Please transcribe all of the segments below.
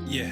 Yeah,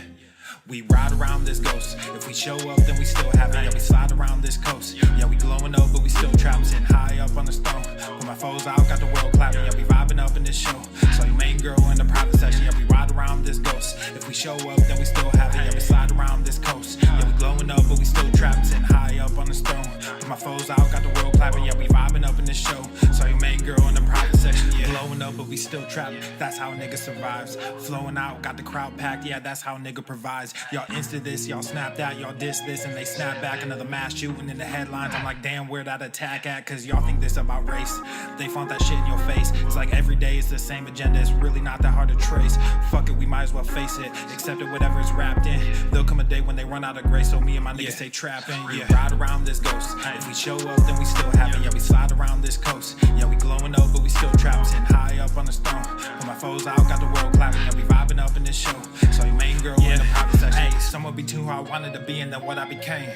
we ride around this ghost. If we show up, then we still have it. Yeah, we slide around this coast. Yeah, we glowing up, but we still trapping. Sitting high up on the stone. Put my foes out, got the world clapping. Yeah, we vibing up in this show. So your main girl in the private section. Yeah, we ride around this ghost. If we show up, then we still have it. Yeah, we slide around this coast. Yeah, we glowing up, but we still trapping. Sitting high up on the stone. Put my foes out, got the world clapping. Yeah, we vibing up in this show. So your main girl in the private section. Yeah, glowing up, but we still trapping. That's how a nigga survives. Flowing out, got the crowd packed. Yeah, that's how a nigga provides. Y'all insta this, y'all snap that, y'all diss this, and they snap back. Another mass shooting in the headlines. I'm like, damn, where that attack at? Cause y'all think this about race. They font that shit in your face. It's like every day it's the same agenda. It's really not that hard to trace. Fuck it, we might as well face it. Accept it, whatever it's wrapped in. There'll come a day when they run out of grace. So me and my niggas stay trapping. Yeah, ride around this ghost. If we show up, then we still have it. Yeah, we slide around this coast. Yeah, we glowing up, but we still trapping. Sitting high up on the stone. Put my foes out, got the world clapping. Yeah, we vibing up in this show. So your main girl in the private section. Hey, someone be too who I wanted to be and then what I became.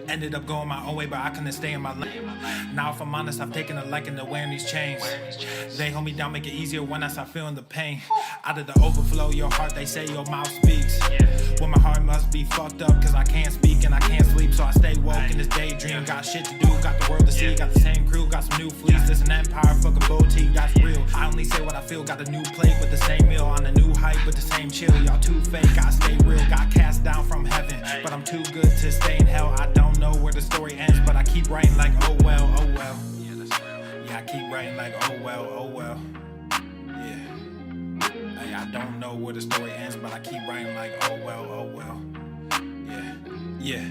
Ended up going my own way, but I couldn't stay in my lane. Now if I'm honest, I've taken a liking to wearing these chains. They hold me down, make it easier when I start feeling the pain. Out of the overflow, your heart, they say your mouth speaks. Well, my heart must be fucked up, cause I can't speak and I can't sleep. So I stay woke in this daydream. Got shit to do, got the world to see. Got the same crew, got some new fleets. There's an empire, fucking boutique, that's real. I only say what I feel, got a new plate with the same meal. On a new hype with the same chill. Y'all too fake, I stay real. Got cast down from heaven, but I'm too good to stay in hell. I don't know where the story ends, but I keep writing like oh well, oh well. Yeah, I keep writing like oh well, oh well. Yeah, hey, I don't know where the story ends, but I keep writing like oh well, oh well. Yeah,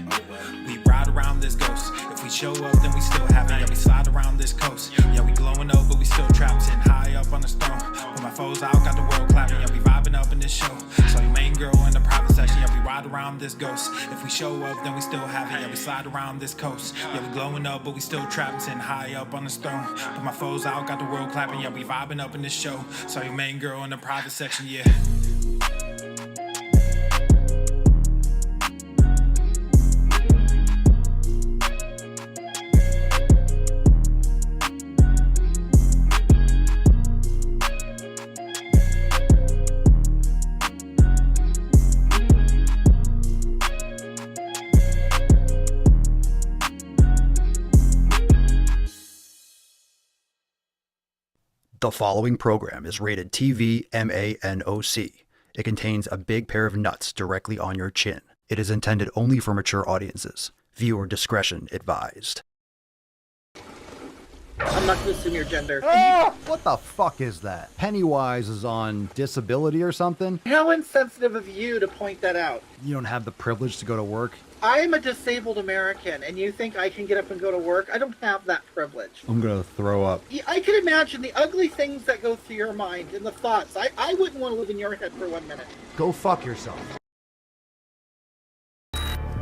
we ride around this ghost. If we show up, then we still have it. Yeah, we slide around this coast. Yeah, we glowing up, but we still trapped. Sitting high up on the stone. Put my foes out, got the world clapping. Yeah, we vibing up in this show. So your main girl in the private section. Yeah, we ride around this ghost. If we show up, then we still have it. Yeah, we slide around this coast. Yeah, we glowing up, but we still trapped. Sitting high up on the stone. Put my foes out, got the world clapping. Yeah, we vibing up in this show. So your main girl in the private section. Yeah. The following program is rated TV MANOC. It contains a big pair of nuts directly on your chin. It is intended only for mature audiences. Viewer discretion advised. I'm not going to assume your gender. What the fuck is that? Pennywise is on disability or something? How insensitive of you to point that out. You don't have the privilege to go to work? I am a disabled American, and you think I can get up and go to work? I don't have that privilege. I'm gonna throw up. I can imagine the ugly things that go through your mind and the thoughts. I wouldn't want to live in your head for 1 minute. Go fuck yourself.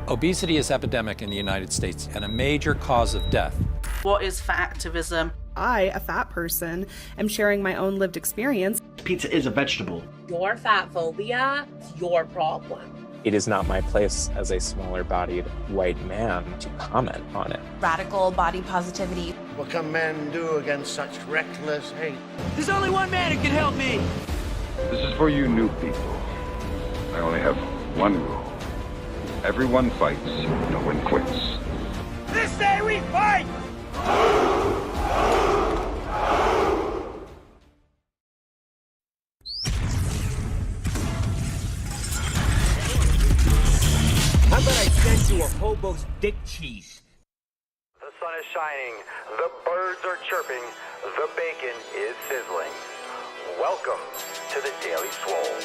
Obesity is epidemic in the United States and a major cause of death. What is fat activism? I, a fat person, am sharing my own lived experience. Pizza is a vegetable. Your fat phobia is your problem. It is not my place as a smaller-bodied white man to comment on it. Radical body positivity. What can men do against such reckless hate? There's only one man who can help me. This is for you new people. I only have one rule. Everyone fights, no one quits. This day we fight! How about I send you a hobo's dick cheese? The sun is shining, the birds are chirping, the bacon is sizzling. Welcome to the Daily Swole.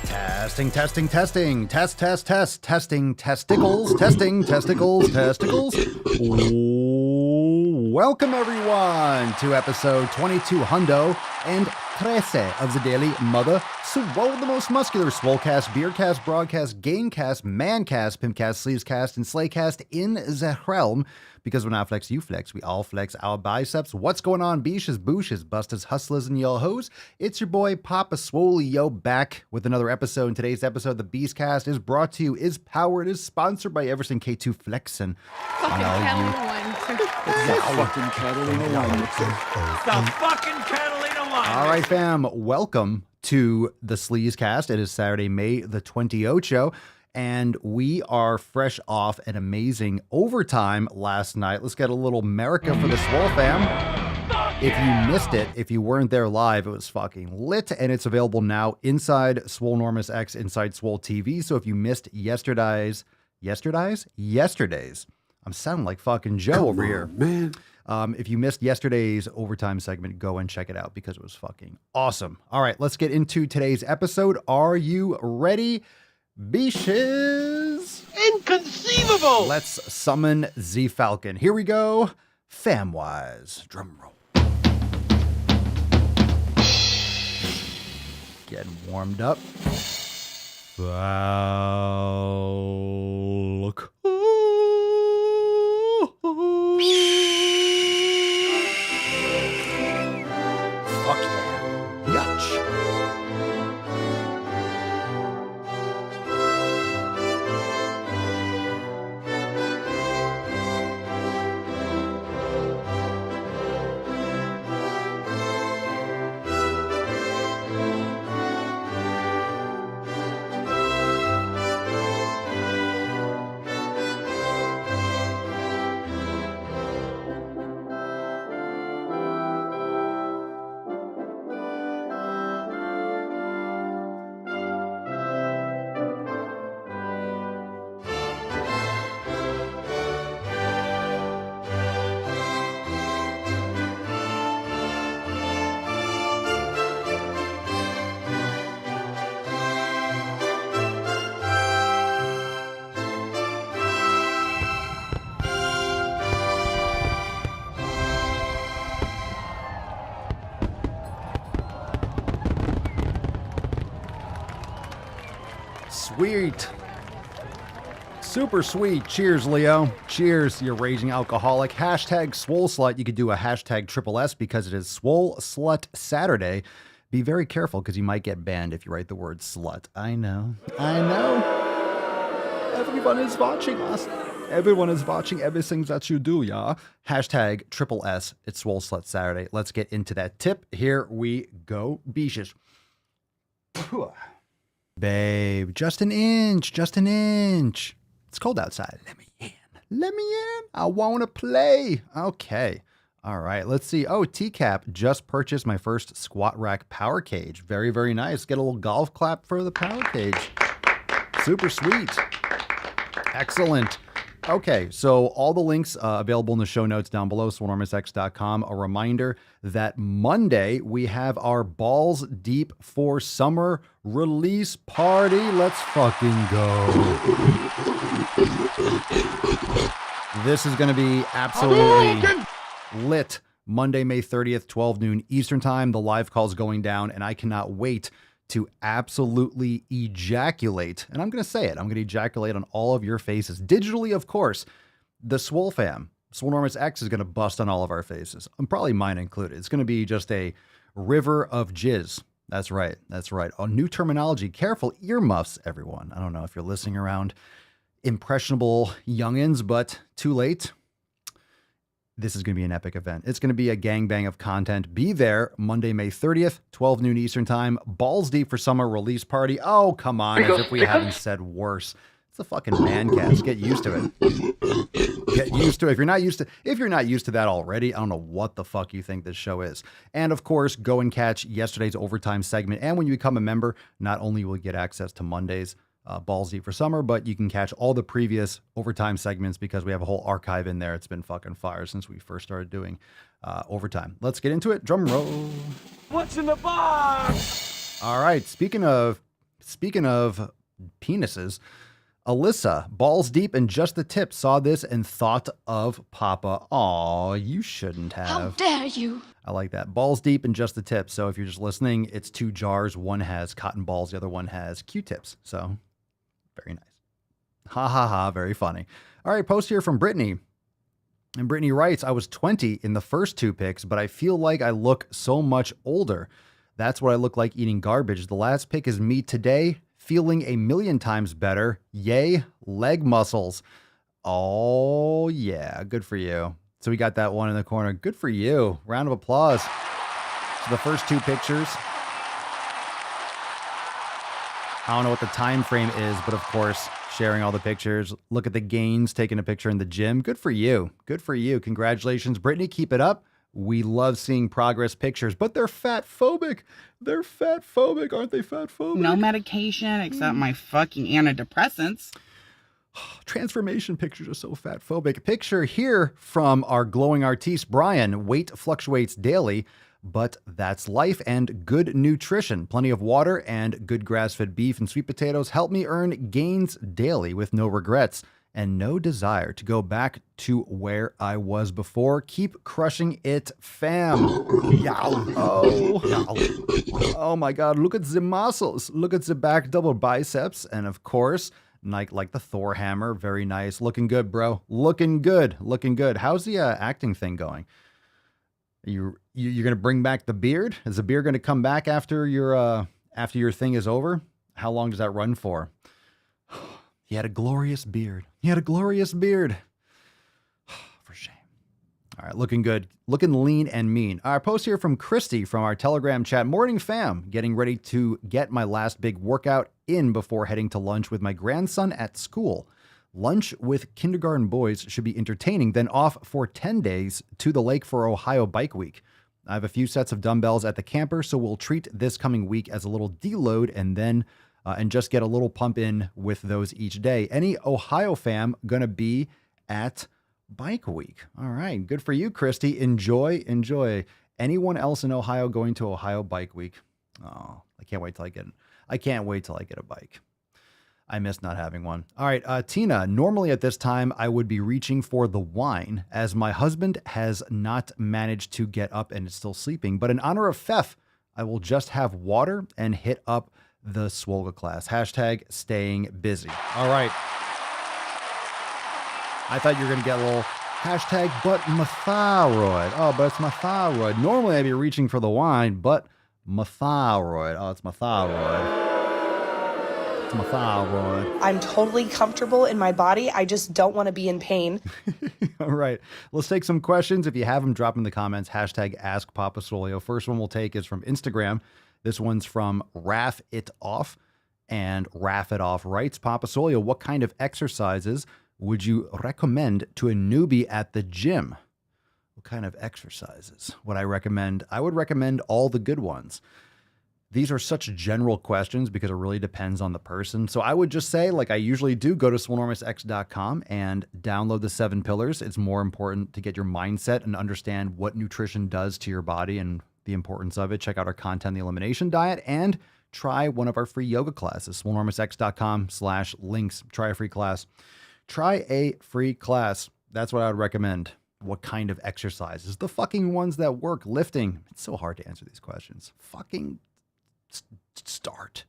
Testing, testing, testing. Test, test, test. Testing, testicles. Testing, testicles, testicles. Welcome, everyone, to episode 22 hundo and 13 of the Daily Mother Swole, the most muscular Swolecast, Beercast, Broadcast, Gamecast, Mancast, Pimpcast, Sleevescast, and Slaycast in the realm. Because when I flex, you flex. We all flex our biceps. What's going on, beaches, booshes, busters, hustlers, and y'all hoes? It's your boy, Papa Swole, yo, back with another episode. In today's episode, the Beastcast is brought to you, is powered, is sponsored by Everson K2 Flexin. Fucking Catalina One. The fucking Catalina One. All right, fam. Welcome to the Sleazecast. It is Saturday, May the 28th. And we are fresh off an amazing overtime last night. Let's get a little America for the Swole fam. If you missed it, if you weren't there live, it was fucking lit. And it's available now inside Swolenormous X, inside Swole TV. So if you missed yesterday's, I'm sounding like fucking Joe over here. Man. If you missed yesterday's overtime segment, go and check it out because it was fucking awesome. All right, let's get into today's episode. Are you ready? Beaches! Inconceivable! Let's summon Z Falcon. Here we go. Famwise. Drum roll. Getting warmed up. Falcon. Fuck yeah. Yatch. Sweet. Super sweet. Cheers, Leo. Cheers, you raging alcoholic. Hashtag Swole Slut. You could do a hashtag triple S because it is Swole Slut Saturday. Be very careful because you might get banned if you write the word slut. I know. Everyone is watching us. Everyone is watching everything that you do, yeah? Hashtag triple S. It's Swole Slut Saturday. Let's get into that tip. Here we go. Beaches. Babe, just an inch. It's cold outside. Let me in. I want to play. Okay. All right. Let's see. Oh, TCAP just purchased my first squat rack power cage. Very, very nice. Get a little golf clap for the power cage. Super sweet. Excellent. Okay, so all the links available in the show notes down below, swolenormousx.com. A reminder that Monday we have our Balls Deep for Summer release party. Let's fucking go. This is going to be absolutely lit. Monday, May 30th, 12 noon Eastern Time. The live call's going down, and I cannot wait to absolutely ejaculate. And I'm going to say it. I'm going to ejaculate on all of your faces. Digitally, of course. The Swole fam, Swolenormous X, is going to bust on all of our faces. And probably mine included. It's going to be just a river of jizz. That's right. A new terminology. Careful earmuffs, everyone. I don't know if you're listening around impressionable youngins, but too late. This is going to be an epic event. It's going to be a gangbang of content. Be there Monday, May 30th, 12 noon Eastern Time. Balls Deep for Summer release party. Oh, come on. As if we haven't said worse. It's a fucking mancast. Get used to it. Get used to it. If you're not used to that already, I don't know what the fuck you think this show is. And of course, go and catch yesterday's overtime segment. And when you become a member, not only will you get access to Monday's Balls Deep for Summer, but you can catch all the previous overtime segments because we have a whole archive in there. It's been fucking fire since we first started doing overtime. Let's get into it. Drum roll. What's in the box? All right. Speaking of penises, Alyssa, balls deep and just the tip, saw this and thought of Papa. Aw, you shouldn't have. How dare you? I like that. Balls deep and just the tips. So if you're just listening, it's 2 jars. One has cotton balls. The other one has Q-tips. So very nice. Ha ha ha. Very funny. All right. Post here from Brittany. And Brittany writes, I was 20 in the first 2 pics, but I feel like I look so much older. That's what I look like eating garbage. The last pic is me today, feeling a million times better. Yay, leg muscles. Oh, yeah. Good for you. So we got that one in the corner. Good for you. Round of applause. So the first 2 pictures. I don't know what the time frame is, but of course, sharing all the pictures. Look at the gains, taking a picture in the gym. Good for you. Good for you. Congratulations, Brittany. Keep it up. We love seeing progress pictures, but they're fat phobic. They're fat phobic. Aren't they fat phobic? No medication except my fucking antidepressants. Transformation pictures are so fat phobic. Picture here from our glowing artiste, Brian. Weight fluctuates daily, but that's life and good nutrition. Plenty of water and good grass-fed beef and sweet potatoes help me earn gains daily with no regrets and no desire to go back to where I was before. Keep crushing it, fam. Oh my God. Look at the muscles. Look at the back double biceps. And of course, like the Thor hammer. Very nice. Looking good, bro. Looking good. Looking good. How's the acting thing going? You're going to bring back the beard? Is the beard going to come back after your thing is over? How long does that run for? He had a glorious beard. He had a glorious beard. For shame. All right, looking good. Looking lean and mean. Our post here from Christy from our Telegram chat. Morning, fam. Getting ready to get my last big workout in before heading to lunch with my grandson at school. Lunch with kindergarten boys should be entertaining, then off for 10 days to the lake for Ohio Bike Week. I have a few sets of dumbbells at the camper, so we'll treat this coming week as a little deload and then and just get a little pump in with those each day. Any Ohio fam going to be at Bike Week? All right, good for you, Christy. Enjoy. Anyone else in Ohio going to Ohio Bike Week? Oh, I can't wait till I get a bike. I miss not having one. All right, Tina, normally at this time, I would be reaching for the wine as my husband has not managed to get up and is still sleeping. But in honor of Fef, I will just have water and hit up the Swole class. Hashtag staying busy. All right. I thought you were going to get a little hashtag, but my thyroid. Oh, but it's my thyroid. Normally I'd be reaching for the wine, but my thyroid. Oh, it's my thyroid. It's my thyroid. I'm totally comfortable in my body. I just don't want to be in pain. All right. Let's take some questions. If you have them, drop them in the comments. Hashtag Ask Papa Swole. First one we'll take is from Instagram. This one's from Raff It Off. And Raff It Off writes, Papa Swole, what kind of exercises would you recommend to a newbie at the gym? What kind of exercises would I recommend? I would recommend all the good ones. These are such general questions because it really depends on the person. So I would just say, like I usually do, go to swolenormousx.com and download the 7 pillars. It's more important to get your mindset and understand what nutrition does to your body and the importance of it. Check out our content, the elimination diet, and try one of our free yoga classes, swolenormousx.com/links. Try a free class. Try a free class. That's what I would recommend. What kind of exercises? The fucking ones that work. Lifting. It's so hard to answer these questions. Fucking start.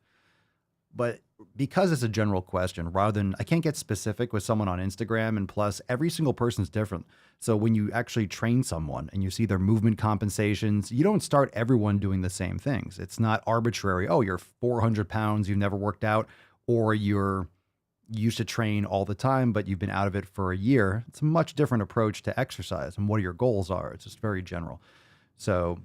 But because it's a general question, rather than, I can't get specific with someone on Instagram, and plus every single person's different. So when you actually train someone and you see their movement compensations, you don't start everyone doing the same things. It's not arbitrary. Oh, you're 400 pounds, you've never worked out, or you're used to train all the time, but you've been out of it for a year. It's a much different approach to exercise and what your goals are. It's just very general. So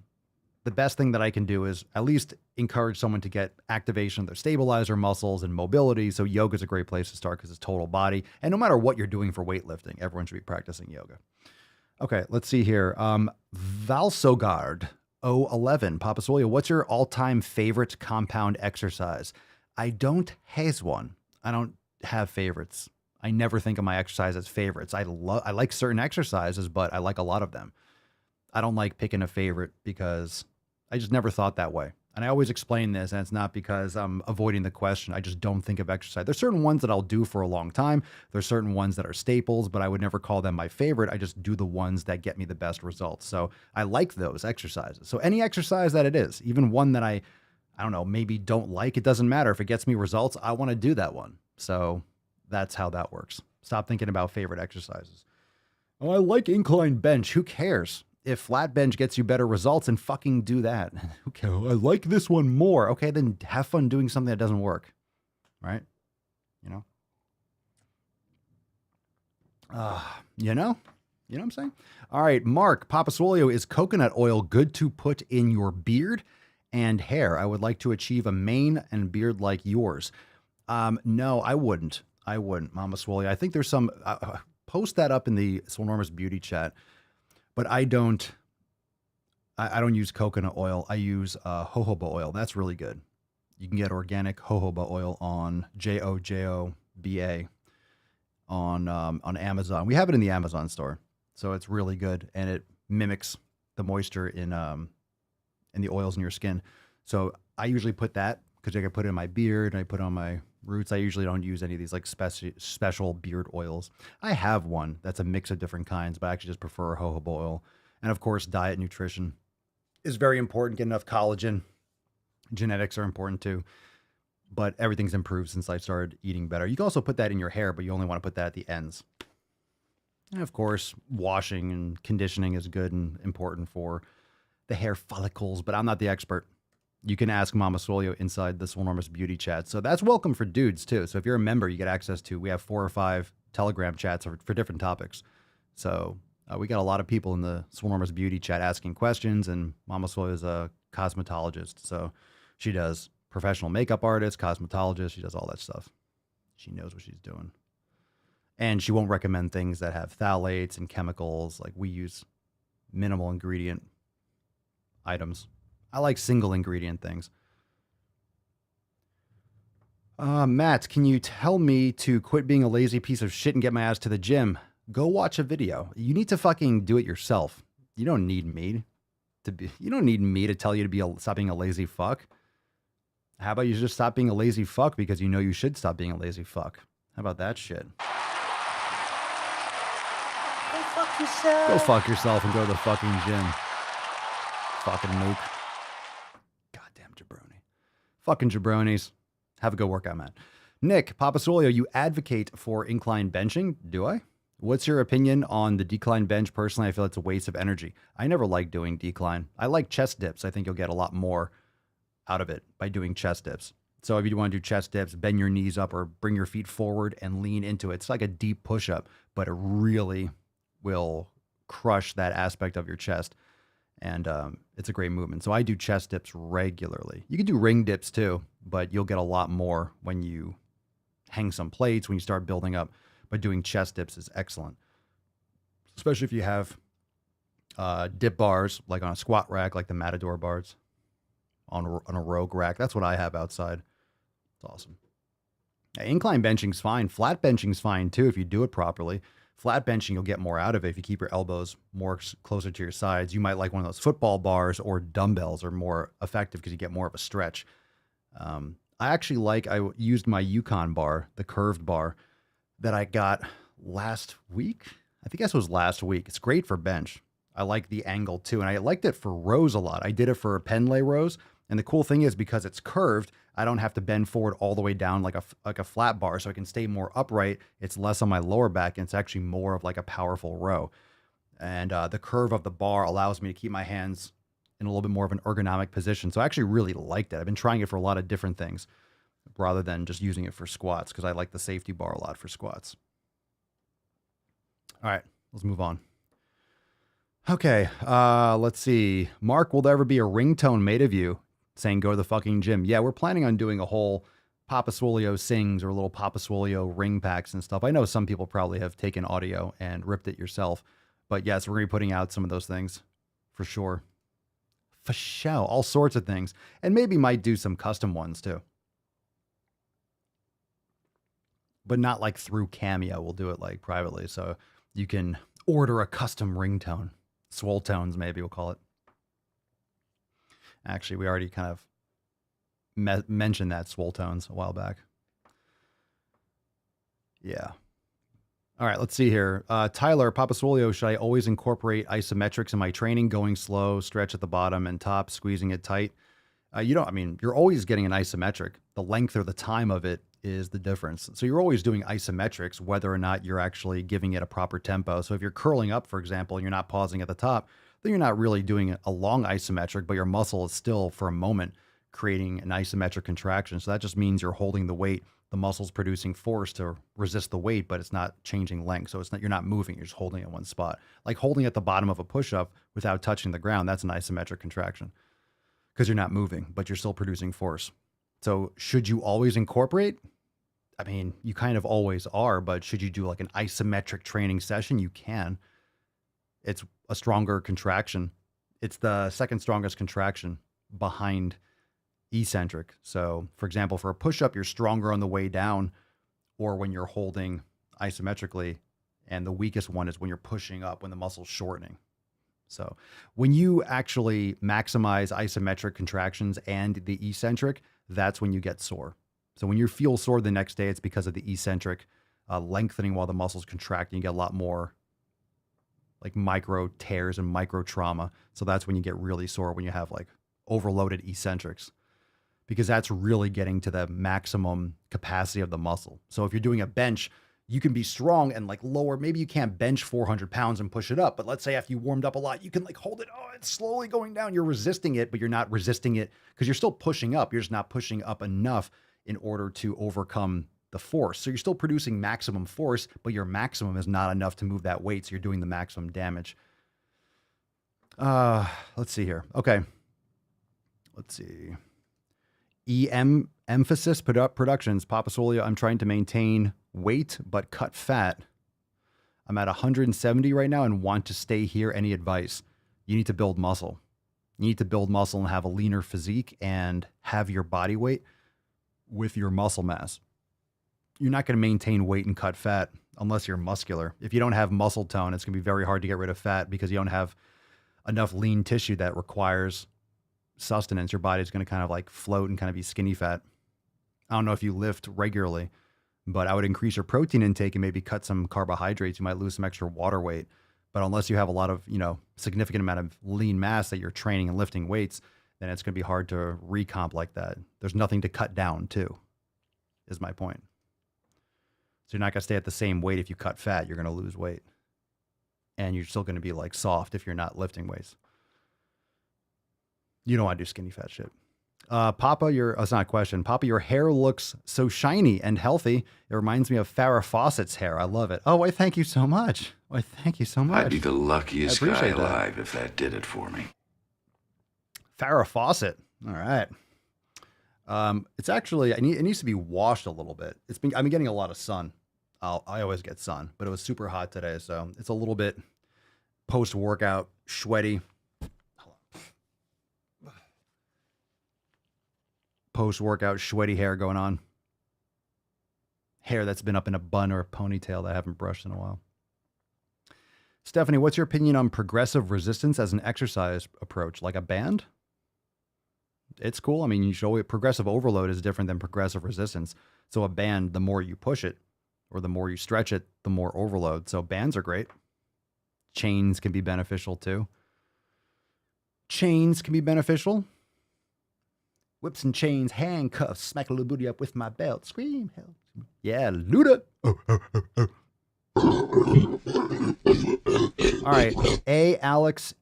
the best thing that I can do is at least encourage someone to get activation of their stabilizer muscles and mobility. So yoga is a great place to start because it's total body. And no matter what you're doing for weightlifting, everyone should be practicing yoga. Okay, let's see here. Valsogard 011, Papa Swole, what's your all-time favorite compound exercise? I don't have one. I don't have favorites. I never think of my exercise as favorites. I like certain exercises, but I like a lot of them. I don't like picking a favorite because I just never thought that way. And I always explain this, and it's not because I'm avoiding the question. I just don't think of exercise. There's certain ones that I'll do for a long time. There's certain ones that are staples, but I would never call them my favorite. I just do the ones that get me the best results. So I like those exercises. So any exercise that it is, even one that I don't know, maybe don't like, it doesn't matter. If it gets me results, I want to do that one. So that's how that works. Stop thinking about favorite exercises. Oh, I like incline bench. Who cares? If flat bench gets you better results, and fucking do that. Okay, I like this one more. Okay, then have fun doing something that doesn't work. Right? You know? You know what I'm saying? All right, Mark, Papa Swolio, is coconut oil good to put in your beard and hair? I would like to achieve a mane and beard like yours. No, I wouldn't. Mama Swolio. I think there's some, post that up in the Swolenormous Beauty chat. But I don't use coconut oil. I use jojoba oil. That's really good. You can get organic jojoba oil on JOJOBA on Amazon. We have it in the Amazon store, so it's really good, and it mimics the moisture in the oils in your skin. So I usually put that because I can put it in my beard and I put it on my roots. I usually don't use any of these like special beard oils. I have one that's a mix of different kinds, but I actually just prefer jojoba oil. And of course, diet nutrition is very important. Get enough collagen. Genetics are important too. But everything's improved since I started eating better. You can also put that in your hair, but you only want to put that at the ends. And of course, washing and conditioning is good and important for the hair follicles, but I'm not the expert. You can ask Mama Swolio inside the Swolenormous Beauty chat. So that's welcome for dudes too. So if you're a member, you get access to, we have 4 or 5 Telegram chats for different topics. So we got a lot of people in the Swolenormous Beauty chat asking questions, and Mama Swolio is a cosmetologist. So she does professional makeup artist, cosmetologist. She does all that stuff. She knows what she's doing. And she won't recommend things that have phthalates and chemicals. Like, we use minimal ingredient items. I like single ingredient things. Matt, can you tell me to quit being a lazy piece of shit and get my ass to the gym? Go watch a video. You need to fucking do it yourself. You don't need me to tell you to stop being a lazy fuck. How about you just stop being a lazy fuck because you know you should stop being a lazy fuck? How about that shit? Go fuck yourself. Go fuck yourself and go to the fucking gym. Fucking mook. Goddamn jabroni. Fucking jabronis. Have a good workout, man. Nick, Papa Swolio, you advocate for incline benching. Do I? What's your opinion on the decline bench? Personally, I feel it's a waste of energy. I never like doing decline. I like chest dips. I think you'll get a lot more out of it by doing chest dips. So if you want to do chest dips, bend your knees up or bring your feet forward and lean into it. It's like a deep push-up, but it really will crush that aspect of your chest. And it's a great movement. So I do chest dips regularly. You can do ring dips too, but you'll get a lot more when you hang some plates, when you start building up. But doing chest dips is excellent. Especially if you have dip bars, like on a squat rack, like the Matador bars, on a Rogue rack. That's what I have outside. It's awesome. Yeah, incline benching's fine. Flat benching's fine too if you do it properly. Flat benching, you'll get more out of it if you keep your elbows more closer to your sides. You might like one of those football bars, or dumbbells are more effective because you get more of a stretch. I used my Yukon bar, the curved bar that I got last week. I think this was last week. It's great for bench. I like the angle too. And I liked it for rows a lot. I did it for pen lay rows. And the cool thing is, because it's curved, I don't have to bend forward all the way down like a flat bar, so I can stay more upright. It's less on my lower back, and it's actually more of like a powerful row. And the curve of the bar allows me to keep my hands in a little bit more of an ergonomic position. So I actually really liked it. I've been trying it for a lot of different things rather than just using it for squats, because I like the safety bar a lot for squats. All right, let's move on. Okay, let's see. Mark, will there ever be a ringtone made of you saying go to the fucking gym? Yeah, we're planning on doing a whole Papa Swolio sings or little Papa Swolio ring packs and stuff. I know some people probably have taken audio and ripped it yourself. But yes, we're going to be putting out some of those things for sure. For sure. All sorts of things. And maybe might do some custom ones too. But not like through Cameo. We'll do it like privately. So you can order a custom ringtone. Swole tones, maybe we'll call it. Actually, we already kind of mentioned that, Swole Tones, a while back. Yeah. All right, let's see here. Tyler, Papa Swolio, should I always incorporate isometrics in my training, going slow, stretch at the bottom and top, squeezing it tight? You're always getting an isometric. The length or the time of it is the difference. So you're always doing isometrics, whether or not you're actually giving it a proper tempo. So if you're curling up, for example, and you're not pausing at the top, then you're not really doing a long isometric, but your muscle is still, for a moment, creating an isometric contraction. So that just means you're holding the weight. The muscle's producing force to resist the weight, but it's not changing length. So you're not moving, you're just holding it in one spot. Like holding at the bottom of a push-up without touching the ground, that's an isometric contraction because you're not moving, but you're still producing force. So should you always incorporate? I mean, you kind of always are, but should you do like an isometric training session? You can. It's a stronger contraction. It's the second strongest contraction behind eccentric. So for example, for a push-up, you're stronger on the way down or when you're holding isometrically. And the weakest one is when you're pushing up, when the muscle's shortening. So when you actually maximize isometric contractions and the eccentric, that's when you get sore. So when you feel sore the next day, it's because of the eccentric lengthening while the muscle's contracting. You get a lot more like micro tears and micro trauma. So that's when you get really sore, when you have like overloaded eccentrics, because that's really getting to the maximum capacity of the muscle. So if you're doing a bench, you can be strong and like lower. Maybe you can't bench 400 pounds and push it up, but let's say after you warmed up a lot, you can like hold it. Oh, it's slowly going down. You're resisting it, but you're not resisting it because you're still pushing up. You're just not pushing up enough in order to overcome the force. So you're still producing maximum force, but your maximum is not enough to move that weight. So you're doing the maximum damage. Let's see here. Okay. Let's see. Emphasis Productions, Papa Solio. I'm trying to maintain weight, but cut fat. I'm at 170 right now and want to stay here. Any advice? You need to build muscle. You need to build muscle and have a leaner physique and have your body weight with your muscle mass. You're not going to maintain weight and cut fat unless you're muscular. If you don't have muscle tone, it's going to be very hard to get rid of fat because you don't have enough lean tissue that requires sustenance. Your body's going to kind of like float and kind of be skinny fat. I don't know if you lift regularly, but I would increase your protein intake and maybe cut some carbohydrates. You might lose some extra water weight. But unless you have a lot of, significant amount of lean mass that you're training and lifting weights, then it's going to be hard to recomp like that. There's nothing to cut down too, is my point. So you're not going to stay at the same weight. If you cut fat, you're going to lose weight. And you're still going to be like soft if you're not lifting weights. You don't want to do skinny fat shit. Papa, that's not a question. Papa, your hair looks so shiny and healthy. It reminds me of Farrah Fawcett's hair. I love it. Oh, why, thank you so much. Why, thank you so much. I'd be the luckiest guy that. alive if that did it for me. Farrah Fawcett. All right. It's actually, it needs to be washed a little bit. I've been getting a lot of sun. I always get sun, but it was super hot today. So it's a little bit post-workout sweaty. Post-workout sweaty hair going on. Hair that's been up in a bun or a ponytail that I haven't brushed in a while. Stephanie, what's your opinion on progressive resistance as an exercise approach? Like a band? It's cool. I mean, you show it. Progressive overload is different than progressive resistance. So a band, the more you push it or the more you stretch it, the more overload. So bands are great. Chains can be beneficial too. Chains can be beneficial. Whips and chains, handcuffs, smack a little booty up with my belt. Scream, help. Yeah, Luda. All right. Alex.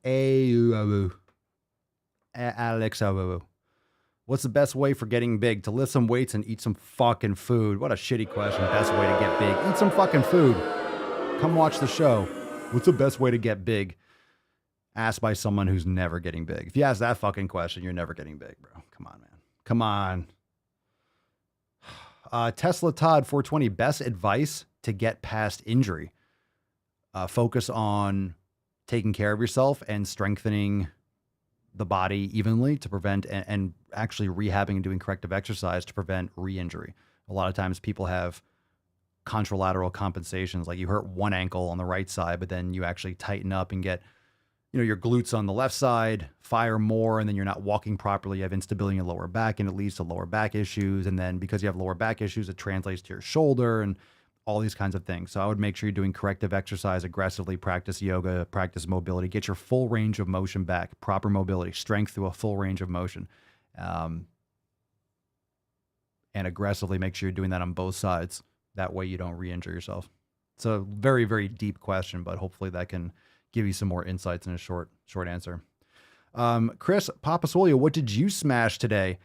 What's the best way for getting big? To lift some weights and eat some fucking food. What a shitty question. Best way to get big. Eat some fucking food. Come watch the show. What's the best way to get big? Asked by someone who's never getting big. If you ask that fucking question, you're never getting big, bro. Come on, man. Come on. Tesla Todd 420. Best advice to get past injury. Focus on taking care of yourself and strengthening the body evenly to prevent and actually rehabbing and doing corrective exercise to prevent re-injury. A lot of times people have contralateral compensations, like you hurt one ankle on the right side, but then you actually tighten up and get your glutes on the left side fire more, and then you're not walking properly. You have instability in your lower back, and it leads to lower back issues. And then because you have lower back issues, it translates to your shoulder and all these kinds of things. So I would make sure you're doing corrective exercise, aggressively practice yoga, practice mobility, get your full range of motion back, proper mobility, strength through a full range of motion. And aggressively make sure you're doing that on both sides. That way you don't re-injure yourself. It's a very, very deep question, but hopefully that can give you some more insights in a short answer. Chris Papasolio, what did you smash today?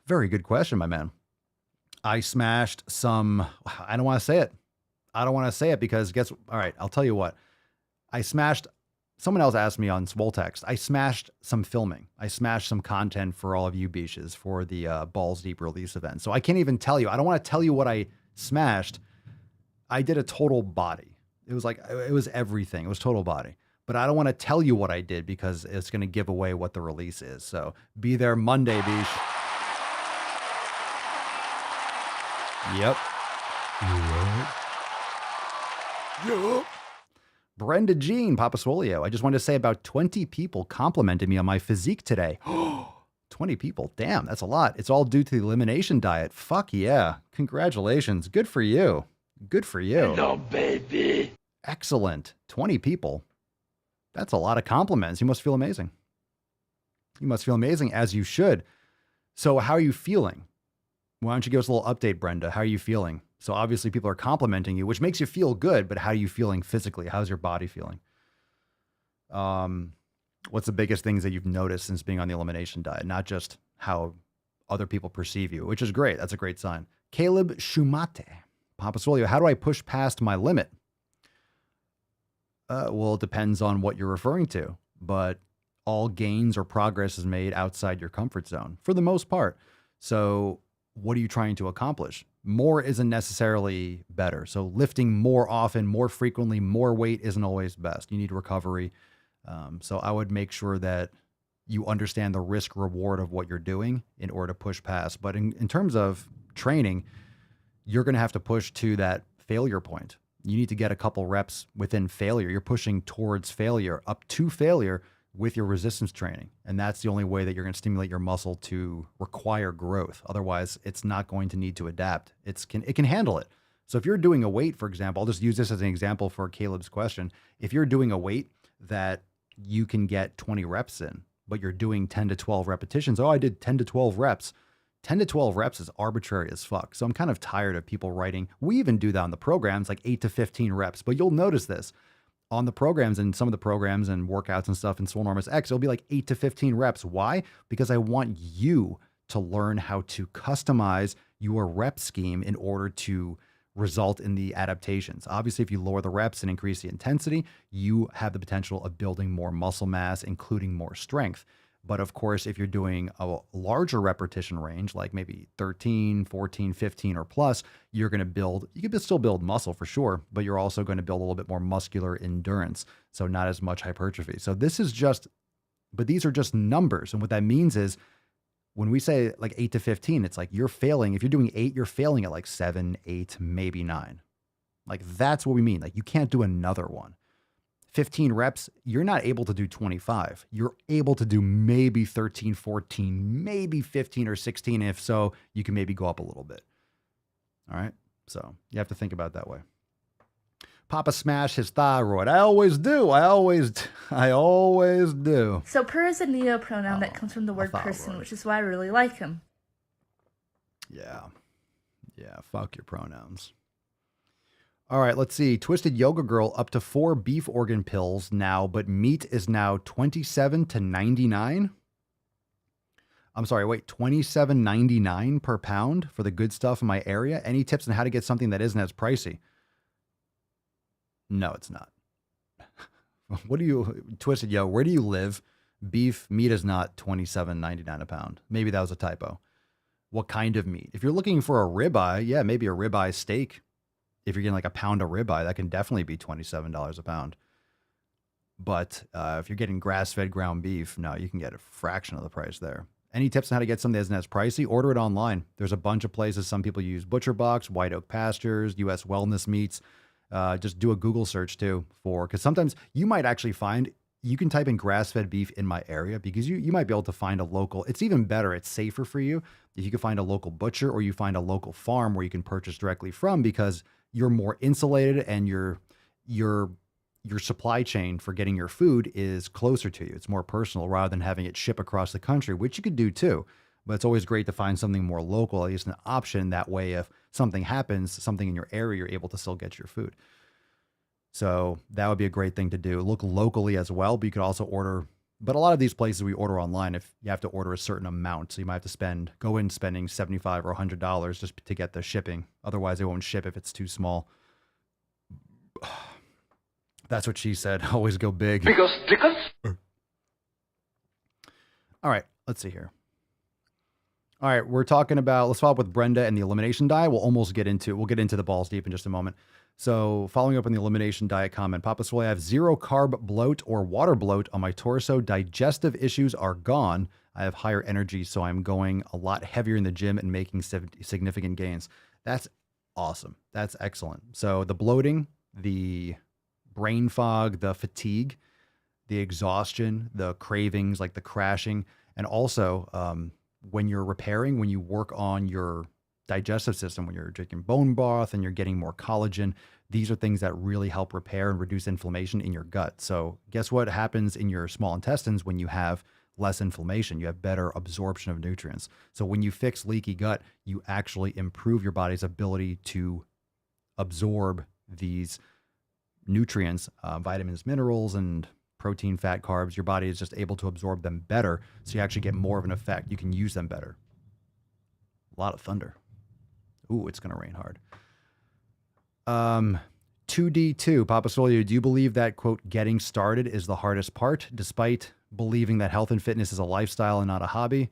Very good question, my man. I smashed some, I don't want to say it. I don't want to say it because all right, I'll tell you what. Someone else asked me on Swole Text, I smashed some filming. I smashed some content for all of you beaches for the Balls Deep release event. So I can't even tell you. I don't want to tell you what I smashed. I did a total body. It was everything. It was total body. But I don't want to tell you what I did because it's going to give away what the release is. So be there Monday, beach. Yep. Yep. Brenda Jean Papasolio. I just wanted to say about 20 people complimented me on my physique today. 20 people. Damn, that's a lot. It's all due to the elimination diet. Fuck yeah. Congratulations. Good for you. Good for you. Hello, baby. Excellent. 20 people. That's a lot of compliments. You must feel amazing. You must feel amazing, as you should. So how are you feeling? Why don't you give us a little update, Brenda? How are you feeling? So obviously people are complimenting you, which makes you feel good, but how are you feeling physically? How's your body feeling? What's the biggest things that you've noticed since being on the elimination diet? Not just how other people perceive you, which is great. That's a great sign. Caleb Shumate, Papasolio, how do I push past my limit? Well, it depends on what you're referring to, but all gains or progress is made outside your comfort zone for the most part. So what are you trying to accomplish? More isn't necessarily better. So lifting more often, more frequently, more weight isn't always best. You need recovery. So I would make sure that you understand the risk reward of what you're doing in order to push past. But in terms of training, you're going to have to push to that failure point. You need to get a couple reps within failure. You're pushing towards failure, up to failure with your resistance training. And that's the only way that you're going to stimulate your muscle to require growth. Otherwise, it's not going to need to adapt. It can handle it. So if you're doing a weight, for example, I'll just use this as an example for Caleb's question. If you're doing a weight that you can get 20 reps in, but you're doing 10 to 12 repetitions. Oh, I did 10 to 12 reps. 10 to 12 reps is arbitrary as fuck. So I'm kind of tired of people writing. We even do that on the programs, like 8 to 15 reps. But you'll notice this on the programs and some of the programs and workouts and stuff in Swolenormous X, it'll be like 8 to 15 reps. Why? Because I want you to learn how to customize your rep scheme in order to result in the adaptations. Obviously, if you lower the reps and increase the intensity, you have the potential of building more muscle mass, including more strength. But of course, if you're doing a larger repetition range, like maybe 13, 14, 15 or plus, you can still build muscle for sure, but you're also going to build a little bit more muscular endurance. So not as much hypertrophy. So these are just numbers. And what that means is when we say like 8 to 15, it's like you're failing. If you're doing 8, you're failing at like 7, 8, maybe 9. Like that's what we mean. Like you can't do another one. 15 reps, you're not able to do 25. You're able to do maybe 13, 14, maybe 15 or 16. If so, you can maybe go up a little bit. All right. So you have to think about it that way. Papa smash his thyroid. I always do. I always do. So per is a neopronoun that comes from the word person, which is why I really like him. Yeah. Yeah. Fuck your pronouns. All right, let's see. Twisted Yoga Girl up to 4 beef organ pills now, but meat is now $27 to $99. I'm sorry, wait, $27.99 per pound for the good stuff in my area. Any tips on how to get something that isn't as pricey? No, it's not. Twisted Yo, where do you live? Beef meat is not $27.99 a pound. Maybe that was a typo. What kind of meat? If you're looking for a ribeye, yeah, maybe a ribeye steak. If you're getting like a pound of ribeye, that can definitely be $27 a pound. But if you're getting grass-fed ground beef, no, you can get a fraction of the price there. Any tips on how to get something that isn't as pricey? Order it online. There's a bunch of places. Some people use Butcher Box, White Oak Pastures, U.S. Wellness Meats. Just do a Google search too because sometimes you might actually find you can type in grass-fed beef in my area because you might be able to find a local. It's even better. It's safer for you if you can find a local butcher or you find a local farm where you can purchase directly from, because you're more insulated and your supply chain for getting your food is closer to you. It's more personal rather than having it ship across the country, which you could do too. But it's always great to find something more local, at least an option. That way, if something happens, something in your area, you're able to still get your food. So that would be a great thing to do. Look locally as well, but you could also order. But a lot of these places we order online, if you have to order a certain amount, so you might have to go in spending $75 or $100 just to get the shipping. Otherwise, they won't ship if it's too small. That's what she said. Always go big. Because. All right, let's see here. All right, we're talking about, let's follow up with Brenda and the elimination diet. We'll get into the balls deep in just a moment. So following up on the elimination diet comment, Papa Swole, I have 0 carb bloat or water bloat on my torso. Digestive issues are gone. I have higher energy, so I'm going a lot heavier in the gym and making significant gains. That's awesome. That's excellent. So the bloating, the brain fog, the fatigue, the exhaustion, the cravings, like the crashing, and also when you're repairing, when you work on your digestive system, when you're drinking bone broth and you're getting more collagen, these are things that really help repair and reduce inflammation in your gut. So guess what happens in your small intestines when you have less inflammation? You have better absorption of nutrients. So when you fix leaky gut, you actually improve your body's ability to absorb these nutrients, vitamins, minerals, and protein, fat, carbs. Your body is just able to absorb them better. So you actually get more of an effect. You can use them better. A lot of thunder. Ooh, it's going to rain hard. 2D2, Papa Swole, do you believe that, quote, getting started is the hardest part, despite believing that health and fitness is a lifestyle and not a hobby?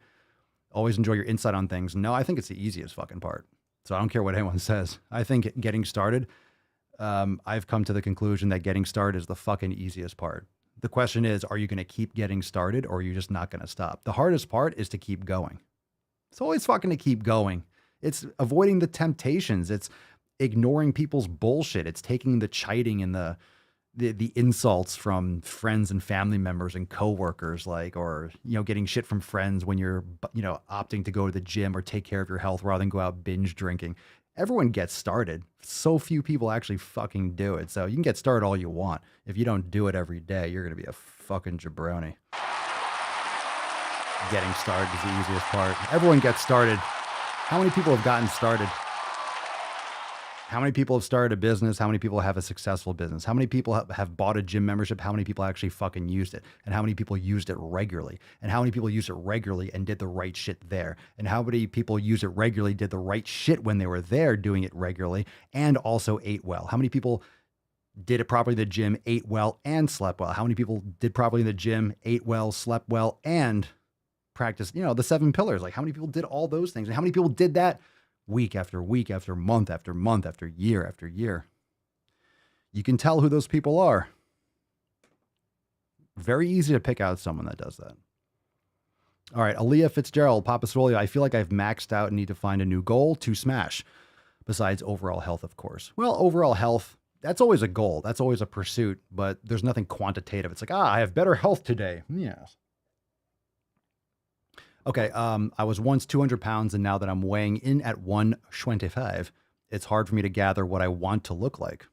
Always enjoy your insight on things. No, I think it's the easiest fucking part. So I don't care what anyone says. I think getting started, I've come to the conclusion that getting started is the fucking easiest part. The question is, are you going to keep getting started or are you just not going to stop? The hardest part is to keep going. It's always fucking to keep going. It's avoiding the temptations. It's ignoring people's bullshit. It's taking the chiding and the insults from friends and family members and coworkers, or getting shit from friends when you're opting to go to the gym or take care of your health rather than go out binge drinking. Everyone gets started. So few people actually fucking do it. So you can get started all you want. If you don't do it every day, you're going to be a fucking jabroni. Getting started is the easiest part. Everyone gets started. How many people have gotten started? How many people have started a business? How many people have a successful business? How many people have bought a gym membership? How many people actually fucking used it? And how many people used it regularly? And how many people used it regularly and did the right shit there? And how many people used it regularly, did the right shit when they were there doing it regularly, and also ate well? How many people did it properly in the gym, ate well, and slept well? How many people did properly in the gym, ate well, slept well, and practiced, the 7 pillars? Like, how many people did all those things? And how many people did that week after week after month after month after year? You can tell who those people are. Very easy to pick out someone that does that. All right, Aaliyah Fitzgerald, Papa Swole, I feel like I've maxed out and need to find a new goal to smash, besides overall health, of course. Well, overall health, that's always a goal. That's always a pursuit, but there's nothing quantitative. It's like, I have better health today. Yes. Okay, I was once 200 pounds, and now that I'm weighing in at 125, it's hard for me to gather what I want to look like,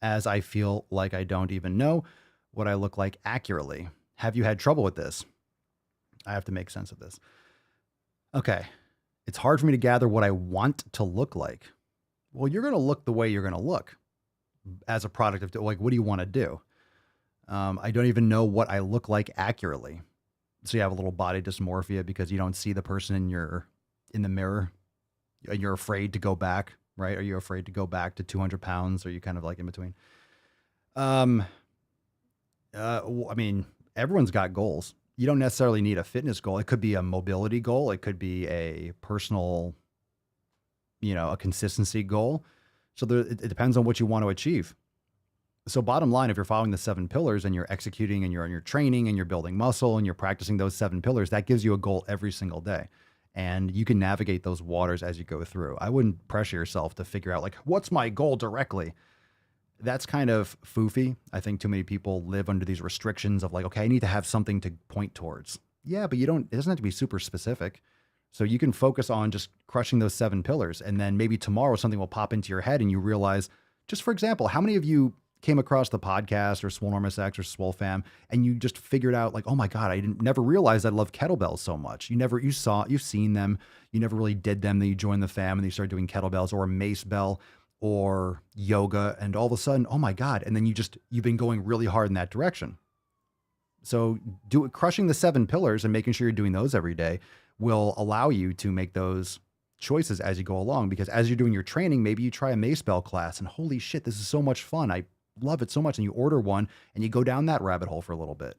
as I feel like I don't even know what I look like accurately. Have you had trouble with this? I have to make sense of this. Okay, it's hard for me to gather what I want to look like. Well, you're going to look the way you're going to look as a product of, what do you want to do? I don't even know what I look like accurately. So you have a little body dysmorphia because you don't see the person in the mirror, and you're afraid to go back, right? Are you afraid to go back to 200 pounds? Or are you kind of like in between? I mean, everyone's got goals. You don't necessarily need a fitness goal. It could be a mobility goal. It could be a personal, a consistency goal. So it depends on what you want to achieve. So bottom line, if you're following the 7 pillars and you're executing and you're training and you're building muscle and you're practicing those 7 pillars, that gives you a goal every single day. And you can navigate those waters as you go through. I wouldn't pressure yourself to figure out what's my goal directly. that's kind of foofy. I think too many people live under these restrictions of like, okay, I need to have something to point towards. Yeah, but it doesn't have to be super specific. So you can focus on just crushing those 7 pillars. And then maybe tomorrow something will pop into your head and you realize, just for example, how many of you came across the podcast or Swole Normus X or Swole Fam and you just figured out like, oh my God, never realized I love kettlebells so much. You've seen them, you never really did them. Then you joined the fam and you started doing kettlebells or a mace bell or yoga. And all of a sudden, oh my God. And then you've been going really hard in that direction. So crushing the 7 pillars and making sure you're doing those every day will allow you to make those choices as you go along, because as you're doing your training, maybe you try a mace bell class and holy shit, this is so much fun. I love it so much. And you order one and you go down that rabbit hole for a little bit.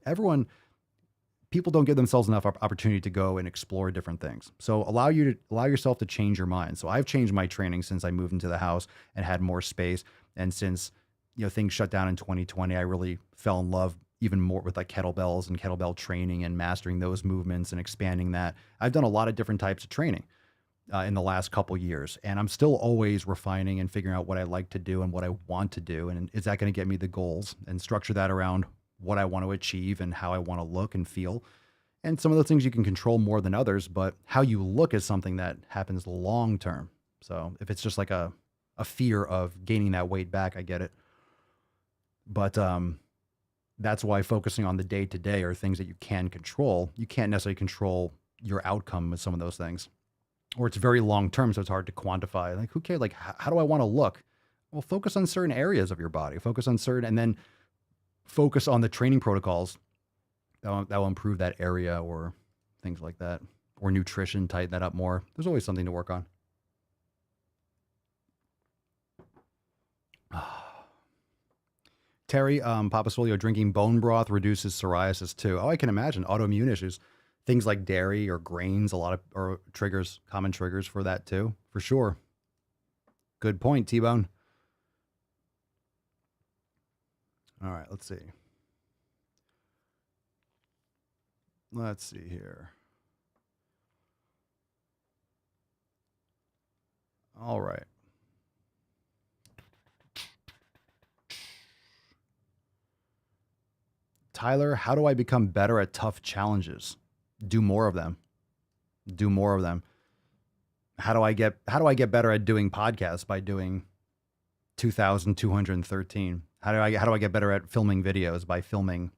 People don't give themselves enough opportunity to go and explore different things. So allow yourself to change your mind. So I've changed my training since I moved into the house and had more space. And since, things shut down in 2020, I really fell in love even more with like kettlebells and kettlebell training and mastering those movements and expanding that. I've done a lot of different types of training in the last couple years, and I'm still always refining and figuring out what I like to do and what I want to do. And is that going to get me the goals, and structure that around what I want to achieve and how I want to look and feel. And some of those things you can control more than others, but how you look is something that happens long term. So if it's just like a fear of gaining that weight back, I get it. But that's why focusing on the day to day are things that you can control. You can't necessarily control your outcome with some of those things, or it's very long term. So it's hard to quantify. Like, who cares? Like, how do I want to look? Well, focus on certain areas of your body, and then focus on the training protocols that will improve that area, or things like that, or nutrition, tighten that up more. There's always something to work on. Terry, Papa Swole, drinking bone broth reduces psoriasis too. Oh, I can imagine autoimmune issues, things like dairy or grains, or common triggers for that too, for sure. Good point, T-Bone. All right, let's see. Let's see here. All right. Tyler, how do I become better at tough challenges? Do more of them. How do I get better at doing podcasts? By doing 2,213. How do I get better at filming videos? By filming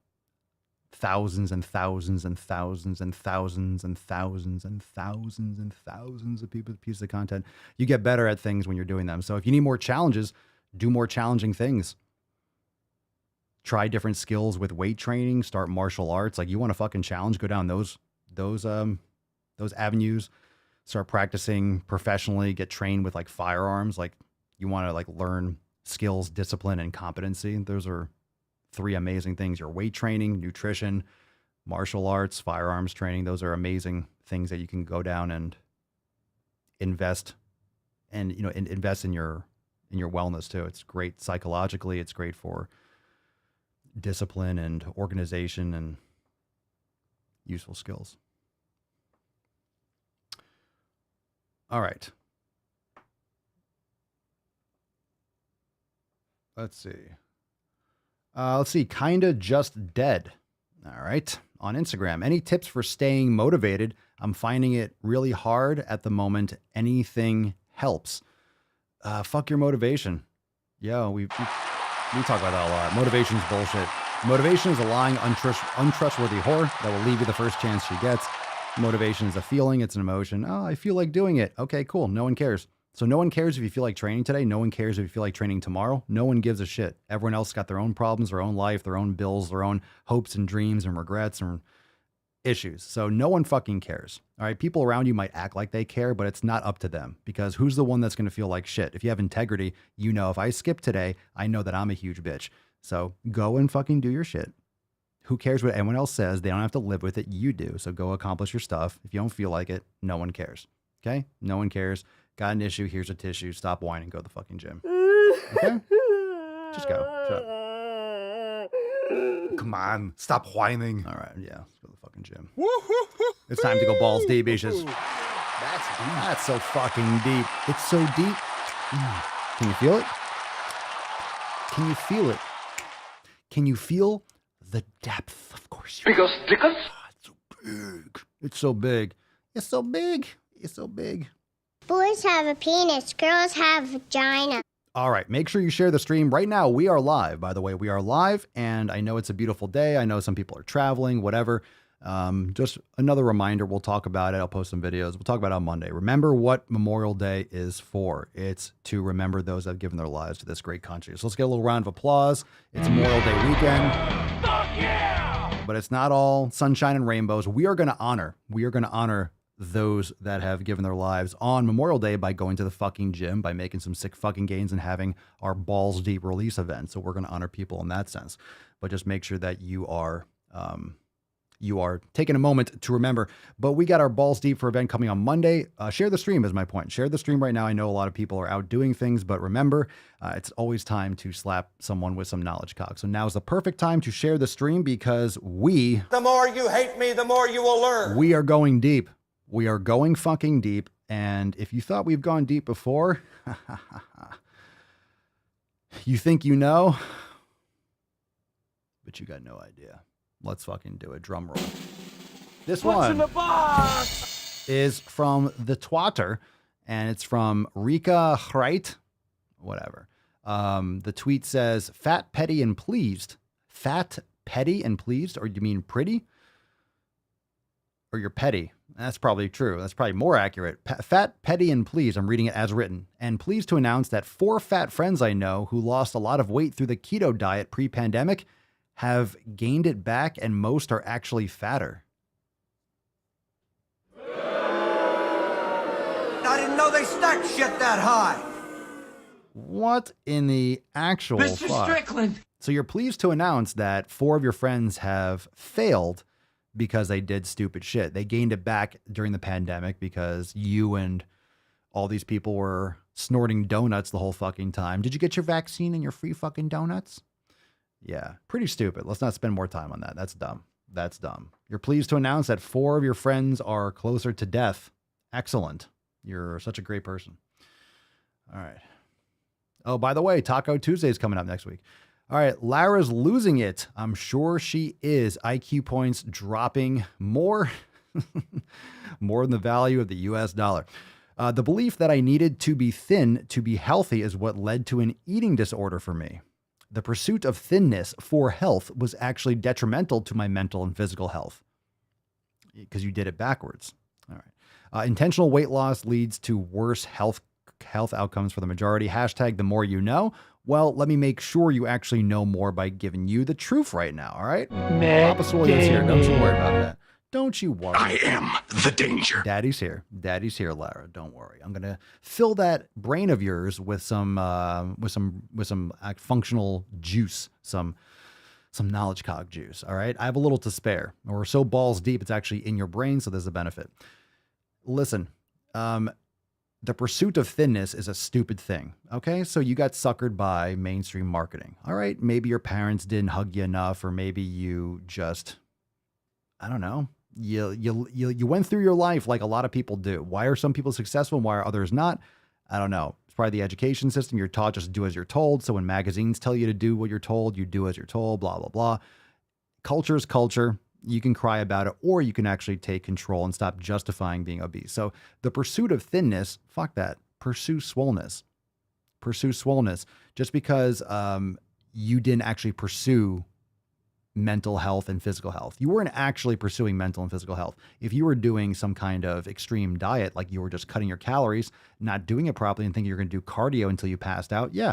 thousands and thousands and thousands and thousands and thousands and thousands and thousands of pieces of content. You get better at things when you're doing them. So if you need more challenges, do more challenging things. Try different skills with weight training, start martial arts. Like, you want to fucking challenge, go down those avenues, start practicing professionally, get trained with like firearms. Like, you want to like learn skills, discipline, and competency. Those are 3 amazing things. Your weight training, nutrition, martial arts, firearms training. Those are amazing things that you can go down and invest and invest in your wellness too. It's great psychologically. It's great for discipline and organization and useful skills. All right. Let's see. Kinda just dead. All right. On Instagram. Any tips for staying motivated? I'm finding it really hard at the moment. Anything helps. Fuck your motivation. Yo, we talk about that a lot. Motivation's bullshit. Motivation is a lying, untrustworthy whore that will leave you the first chance she gets. Motivation is a feeling. It's an emotion. Oh, I feel like doing it. Okay, cool. No one cares. So no one cares if you feel like training today. No one cares if you feel like training tomorrow. No one gives a shit. Everyone else got their own problems, their own life, their own bills, their own hopes and dreams and regrets and issues. So no one fucking cares. All right. People around you might act like they care, but it's not up to them, because who's the one that's going to feel like shit? If you have integrity, if I skip today, I know that I'm a huge bitch. So go and fucking do your shit. Who cares what anyone else says? They don't have to live with it. You do. So go accomplish your stuff. If you don't feel like it, no one cares. Okay. No one cares. Got an issue. Here's a tissue. Stop whining. Go to the fucking gym. Okay. Just go. Shut up. Come on. Stop whining. All right. Yeah. Let's go to the fucking gym. It's time to go balls deep, bitches. That's so fucking deep. It's so deep. Can you feel it? Can you feel it? Can you feel the depth? Of course you can. Because It's so big. It's so big. It's so big. It's so big. Boys have a penis, girls have a vagina. All right, make sure you share the stream. Right now, we are live, by the way. We are live, and I know it's a beautiful day. I know some people are traveling, whatever. Just another reminder, we'll talk about it. I'll post some videos. We'll talk about it on Monday. Remember what Memorial Day is for. It's to remember those that have given their lives to this great country. So let's get a little round of applause. It's Memorial Day weekend. Fuck yeah! But it's not all sunshine and rainbows. We are going to honor those that have given their lives on Memorial Day by going to the fucking gym, by making some sick fucking gains and having our balls deep release event. So we're going to honor people in that sense, but just make sure that you are taking a moment to remember. But we got our balls deep for event coming on Monday. Share the stream is my point. Share the stream right now. I know a lot of people are out doing things, but remember, it's always time to slap someone with some knowledge cock. So now is the perfect time to share the stream because the more you hate me, the more you will learn. We are going deep. We are going fucking deep. And if you thought we've gone deep before, you think you know, but you got no idea. Let's fucking do it. Drum roll. This What's in one the box? is from the Twatter, and it's from Rika Hreit, whatever. The tweet says, fat, petty, and pleased. Fat, petty, and pleased? Or do you mean pretty? Or you're petty? That's probably true. That's probably more accurate. Fat, petty, and pleased. I'm reading it as written. And pleased to announce that 4 fat friends I know who lost a lot of weight through the keto diet pre-pandemic have gained it back, and most are actually fatter. I didn't know they stacked shit that high. What in the actual Mr. fuck? Strickland. So you're pleased to announce that 4 of your friends have failed because they did stupid shit. They gained it back during the pandemic because you and all these people were snorting donuts the whole fucking time. Did you get your vaccine and your free fucking donuts? Yeah, pretty stupid. Let's not spend more time on that. That's dumb. That's dumb. You're pleased to announce that 4 of your friends are closer to death. Excellent. You're such a great person. All right. Oh, by the way, Taco Tuesday is coming up next week. All right, Lara's losing it. I'm sure she is. IQ points dropping more, more than the value of the US dollar. The belief that I needed to be thin to be healthy is what led to an eating disorder for me. The pursuit of thinness for health was actually detrimental to my mental and physical health because you did it backwards. All right. Intentional weight loss leads to worse health outcomes for the majority. Hashtag the more you know. Well, let me make sure you actually know more by giving you the truth right now. All right. Papa Swole is here. Don't you worry about that. Don't you worry. I am the danger. Daddy's here. Daddy's here, Lara. Don't worry. I'm gonna fill that brain of yours with some functional juice, some knowledge cog juice. All right. I have a little to spare. We're so balls deep, it's actually in your brain, so there's a benefit. Listen, the pursuit of thinness is a stupid thing. Okay. So you got suckered by mainstream marketing. All right. Maybe your parents didn't hug you enough, or maybe you just, I don't know. You went through your life like a lot of people do. Why are some people successful and why are others not? I don't know. It's probably the education system. You're taught just do as you're told. So when magazines tell you to do what you're told, you do as you're told, blah, blah, blah. Culture is culture. You can cry about it, or you can actually take control and stop justifying being obese. So the pursuit of thinness, fuck that. Pursue swollenness. Pursue swollenness. Just because you didn't actually pursue mental health and physical health. You weren't actually pursuing mental and physical health. If you were doing some kind of extreme diet, like you were just cutting your calories, not doing it properly and thinking you're going to do cardio until you passed out. Yeah.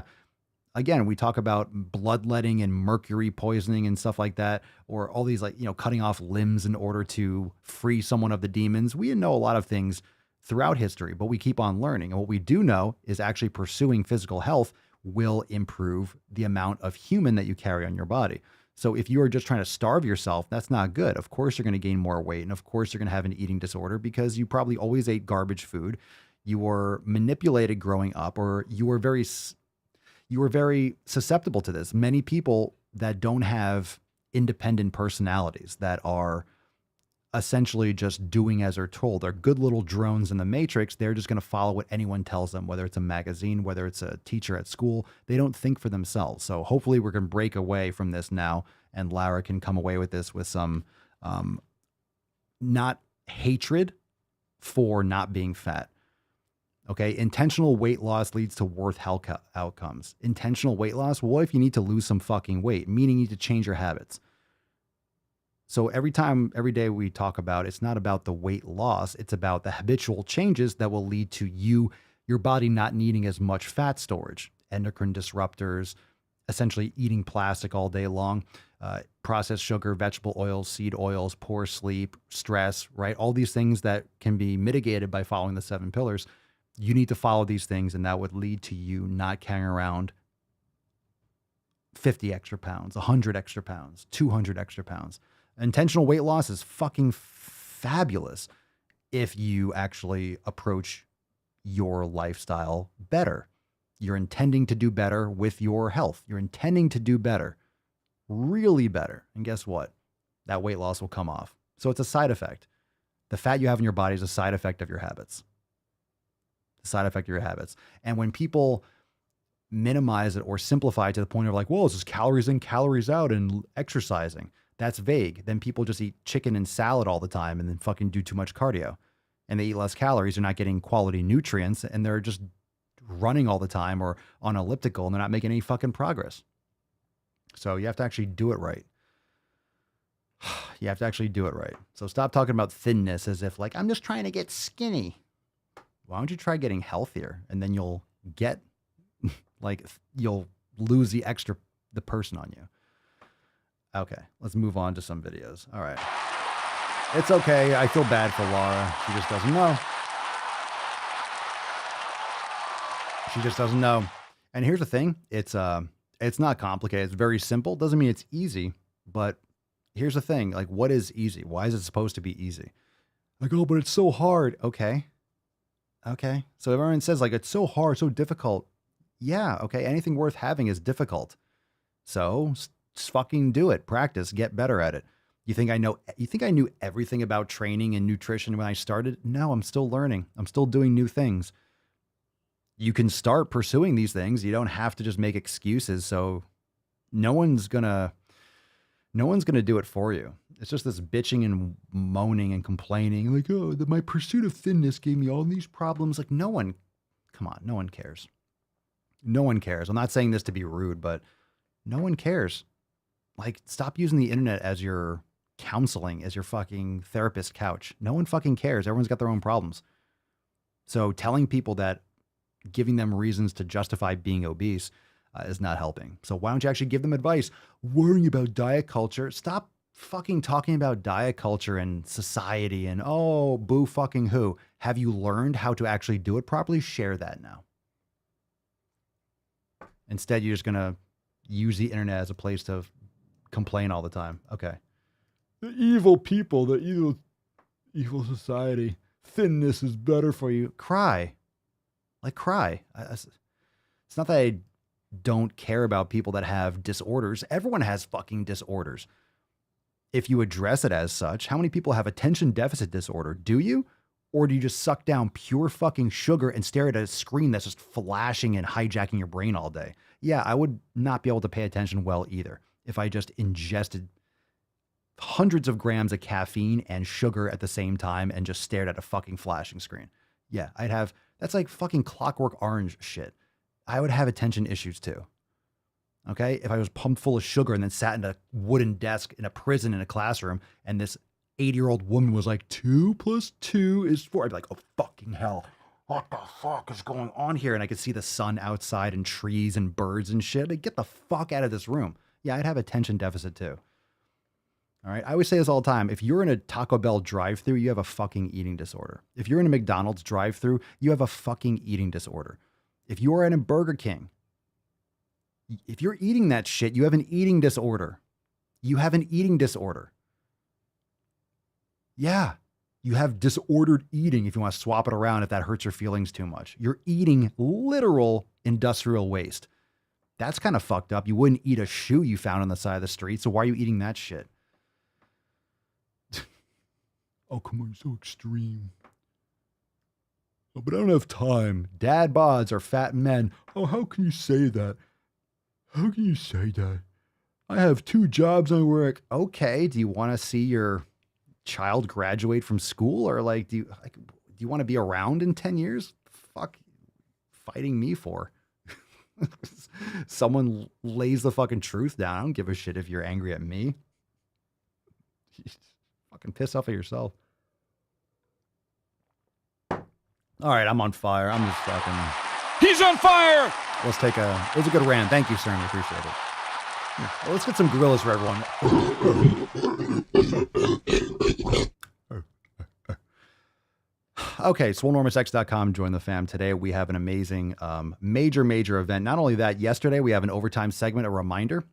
Again, we talk about bloodletting and mercury poisoning and stuff like that, or all these cutting off limbs in order to free someone of the demons. We know a lot of things throughout history, but we keep on learning. And what we do know is actually pursuing physical health will improve the amount of human that you carry on your body. So if you are just trying to starve yourself, that's not good. Of course, you're going to gain more weight. And of course, you're going to have an eating disorder because you probably always ate garbage food. You were manipulated growing up, or you were very susceptible to this. Many people that don't have independent personalities, that are essentially just doing as they're told. They're good little drones in the Matrix. They're just going to follow what anyone tells them, whether it's a magazine, whether it's a teacher at school. They don't think for themselves. So hopefully we're going to break away from this now, and Lara can come away with this with some not hatred for not being fat. Okay, intentional weight loss leads to worse health outcomes. Intentional weight loss, what if you need to lose some fucking weight, meaning you need to change your habits? So every day we talk about, it's not about the weight loss, it's about the habitual changes that will lead to your body not needing as much fat storage. Endocrine disruptors, essentially eating plastic all day long, processed sugar, vegetable oils, seed oils, poor sleep, stress, right? All these things that can be mitigated by following the 7 pillars. You need to follow these things, and that would lead to you not carrying around 50 extra pounds, 100 extra pounds, 200 extra pounds. Intentional weight loss is fucking fabulous if you actually approach your lifestyle better. You're intending to do better with your health. You're intending to do better, really better. And guess what? That weight loss will come off. So it's a side effect. The fat you have in your body is a side effect of your habits. The side effect of your habits. And when people minimize it or simplify it to the point of like, well, it's just calories in, calories out and exercising. That's vague. Then people just eat chicken and salad all the time and then fucking do too much cardio. And they eat less calories. They're not getting quality nutrients, and they're just running all the time or on elliptical, and they're not making any fucking progress. So you have to actually do it right. You have to actually do it right. So stop talking about thinness as if like, I'm just trying to get skinny. Why don't you try getting healthier? And then you'll get like, you'll lose the person on you. Okay, let's move on to some videos. All right. It's okay. I feel bad for Laura. She just doesn't know. She just doesn't know. And here's the thing. It's not complicated. It's very simple. Doesn't mean it's easy, but here's the thing. Like, what is easy? Why is it supposed to be easy? Like, oh, but it's so hard. Okay. Okay. So everyone says like, it's so hard, so difficult. Yeah. Okay. Anything worth having is difficult. So just fucking do it. Practice, get better at it. You think I knew everything about training and nutrition when I started? No, I'm still learning. I'm still doing new things. You can start pursuing these things. You don't have to just make excuses. So no one's gonna do it for you. It's just this bitching and moaning and complaining like, oh, my pursuit of thinness gave me all these problems. Like no one cares. No one cares. I'm not saying this to be rude, but no one cares. Like, stop using the internet as your counseling, as your fucking therapist couch. No one fucking cares. Everyone's got their own problems. So telling people that, giving them reasons to justify being obese is not helping. So why don't you actually give them advice? Worrying about diet culture. Stop fucking talking about diet culture and society and, oh, boo fucking who. Have you learned how to actually do it properly? Share that now. Instead, you're just going to use the internet as a place to complain all the time. Okay. The evil people, the evil society. Thinness is better for you. Cry. Like cry. It's not that I don't care about people that have disorders. Everyone has fucking disorders. If you address it as such, how many people have attention deficit disorder? Do you? Or do you just suck down pure fucking sugar and stare at a screen that's just flashing and hijacking your brain all day? Yeah, I would not be able to pay attention well either if I just ingested hundreds of grams of caffeine and sugar at the same time and just stared at a fucking flashing screen. Yeah, that's like fucking Clockwork Orange shit. I would have attention issues too. Okay? If I was pumped full of sugar and then sat in a wooden desk in a prison in a classroom and this 80-year-old woman was like, 2 + 2 is 4. I'd be like, oh, fucking hell. What the fuck is going on here? And I could see the sun outside and trees and birds and shit. Like, get the fuck out of this room. Yeah, I'd have attention deficit too. All right. I always say this all the time. If you're in a Taco Bell drive-thru, you have a fucking eating disorder. If you're in a McDonald's drive-thru, you have a fucking eating disorder. If you are in a Burger King, if you're eating that shit, you have an eating disorder. You have an eating disorder. Yeah. You have disordered eating if you want to swap it around if that hurts your feelings too much. You're eating literal industrial waste. That's kind of fucked up. You wouldn't eat a shoe you found on the side of the street, so why are you eating that shit? Oh, come on, you're so extreme. Oh, but I don't have time. Dad bods are fat men. Oh, how can you say that? How can you say that? I have 2 jobs I work. Okay, do you want to see your child graduate from school, or like do you want to be around in 10 years? Fuck, fighting me for. Someone lays the fucking truth down. I don't give a shit if you're angry at me. Fucking piss off at yourself. All right, I'm on fire. I'm just fucking... He's on fire! Let's take a... It was a good rant. Thank you, Cerny. Appreciate it. Yeah, well, let's get some gorillas for everyone. Okay, swolenormousx.com. Join the fam. Today we have an amazing, major event. Not only that, yesterday we have an overtime segment, a reminder,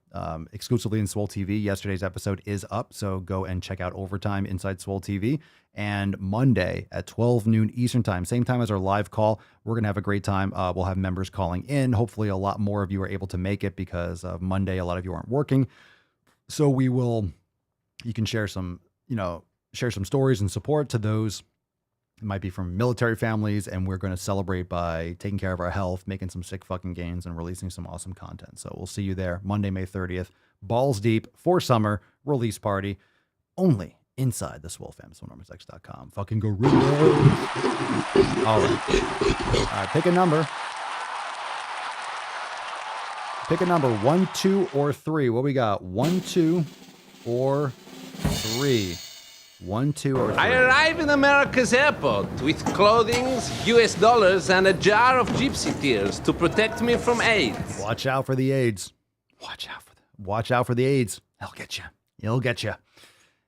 exclusively in Swole TV. Yesterday's episode is up, so go and check out overtime inside Swole TV. And Monday at 12 noon Eastern time, same time as our live call, we're going to have a great time. We'll have members calling in. Hopefully a lot more of you are able to make it because Monday, a lot of you aren't working. So you can share some stories and support to those. It might be from military families, and we're going to celebrate by taking care of our health, making some sick fucking gains, and releasing some awesome content. So we'll see you there Monday, May 30th. Balls deep for summer release party, only inside the Swole fam. swolenormousx.com. Fucking gorillas. All right, pick a number. Pick a number, 1, 2, or 3. What we got? 1, 2, or 3. 1, 2, or 3. I arrive in America's airport with clothing, US dollars, and a jar of gypsy tears to protect me from AIDS. Watch out for the AIDS. Watch out for the AIDS. He'll get you. He'll get you.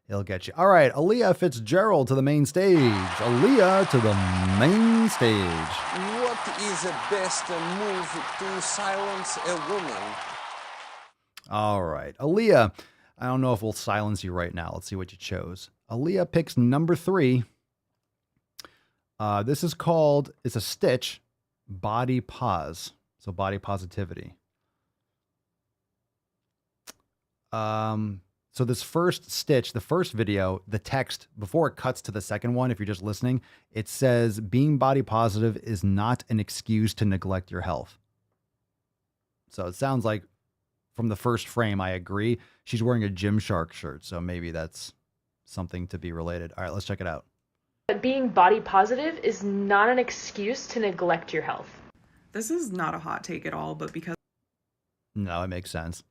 He'll get you. All right, Aaliyah Fitzgerald to the main stage. Aaliyah to the main stage. What is the best move to silence a woman? All right, Aaliyah. I don't know if we'll silence you right now. Let's see what you chose. Aaliyah picks number 3. This is called, it's a stitch, body pause. So body positivity. So this first stitch, the first video, the text, before it cuts to the second one, if you're just listening, it says, being body positive is not an excuse to neglect your health. So it sounds like from the first frame, I agree. She's wearing a Gymshark shirt, so maybe that's something to be related. All right, let's check it out. Being body positive is not an excuse to neglect your health. This is not a hot take at all, but because... No, it makes sense.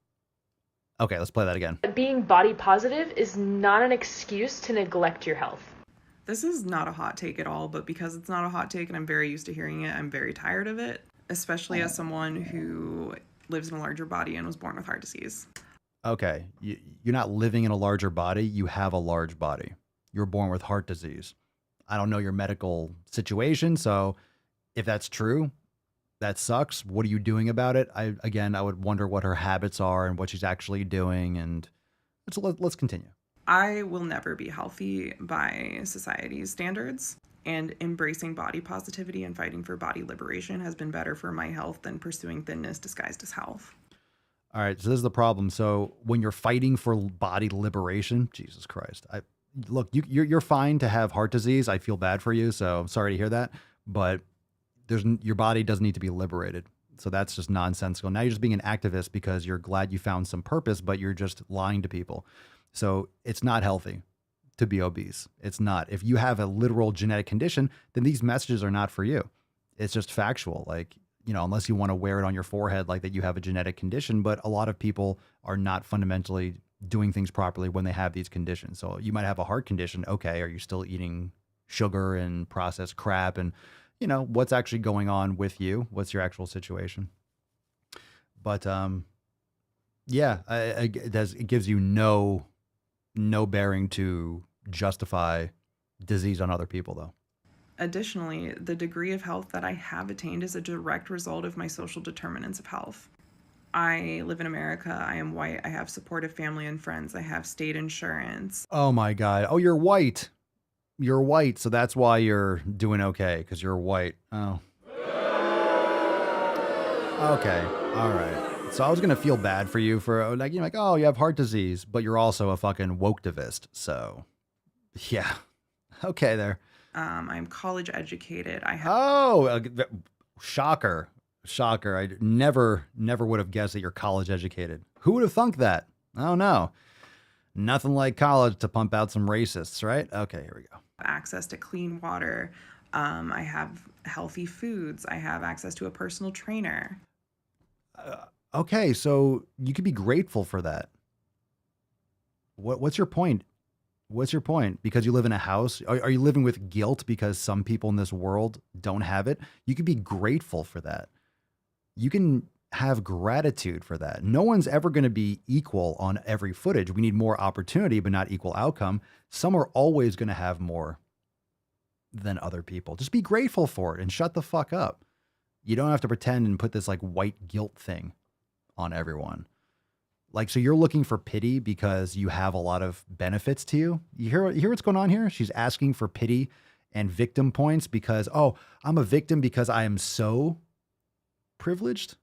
Okay, let's play that again. Being body positive is not an excuse to neglect your health. This is not a hot take at all, but because it's not a hot take and I'm very used to hearing it, I'm very tired of it, especially as someone who lives in a larger body and was born with heart disease. Okay, you're not living in a larger body. You have a large body. You're born with heart disease. I don't know your medical situation, so if that's true, that sucks. What are you doing about it? I would wonder what her habits are and what she's actually doing. And let's continue. I will never be healthy by society's standards, and embracing body positivity and fighting for body liberation has been better for my health than pursuing thinness disguised as health. All right, so this is the problem. So when you're fighting for body liberation, Jesus Christ, look, you're fine to have heart disease. I feel bad for you, so I'm sorry to hear that. But your body doesn't need to be liberated. So that's just nonsensical. Now you're just being an activist because you're glad you found some purpose, but you're just lying to people. So it's not healthy to be obese. It's not. If you have a literal genetic condition, then these messages are not for you. It's just factual. Like, unless you want to wear it on your forehead like that you have a genetic condition, but a lot of people are not fundamentally doing things properly when they have these conditions. So you might have a heart condition. Okay, are you still eating sugar and processed crap? And, what's actually going on with you? What's your actual situation? But, it gives you no bearing to justify disease on other people, though. Additionally, the degree of health that I have attained is a direct result of my social determinants of health. I live in America. I am white. I have supportive family and friends. I have state insurance. Oh my God. Oh, you're white. You're white. So that's why you're doing okay, because you're white. Oh. Okay. All right. So I was going to feel bad for you for oh, you have heart disease, but you're also a fucking woketivist. So yeah. Okay, there. I'm college educated. I have. Oh, shocker. Shocker. I never would have guessed that you're college educated. Who would have thunk that? Oh, no. Nothing like college to pump out some racists, right? Okay, here we go. Access to clean water. I have healthy foods. I have access to a personal trainer. Okay, so you could be grateful for that. What's your point? What's your point? Because you live in a house? Are you living with guilt because some people in this world don't have it? You can be grateful for that. You can have gratitude for that. No one's ever going to be equal on every footage. We need more opportunity, but not equal outcome. Some are always going to have more than other people. Just be grateful for it and shut the fuck up. You don't have to pretend and put this like white guilt thing on everyone. Like, so you're looking for pity because you have a lot of benefits to you. You hear what's going on here? She's asking for pity and victim points because, oh, I'm a victim because I am so privileged.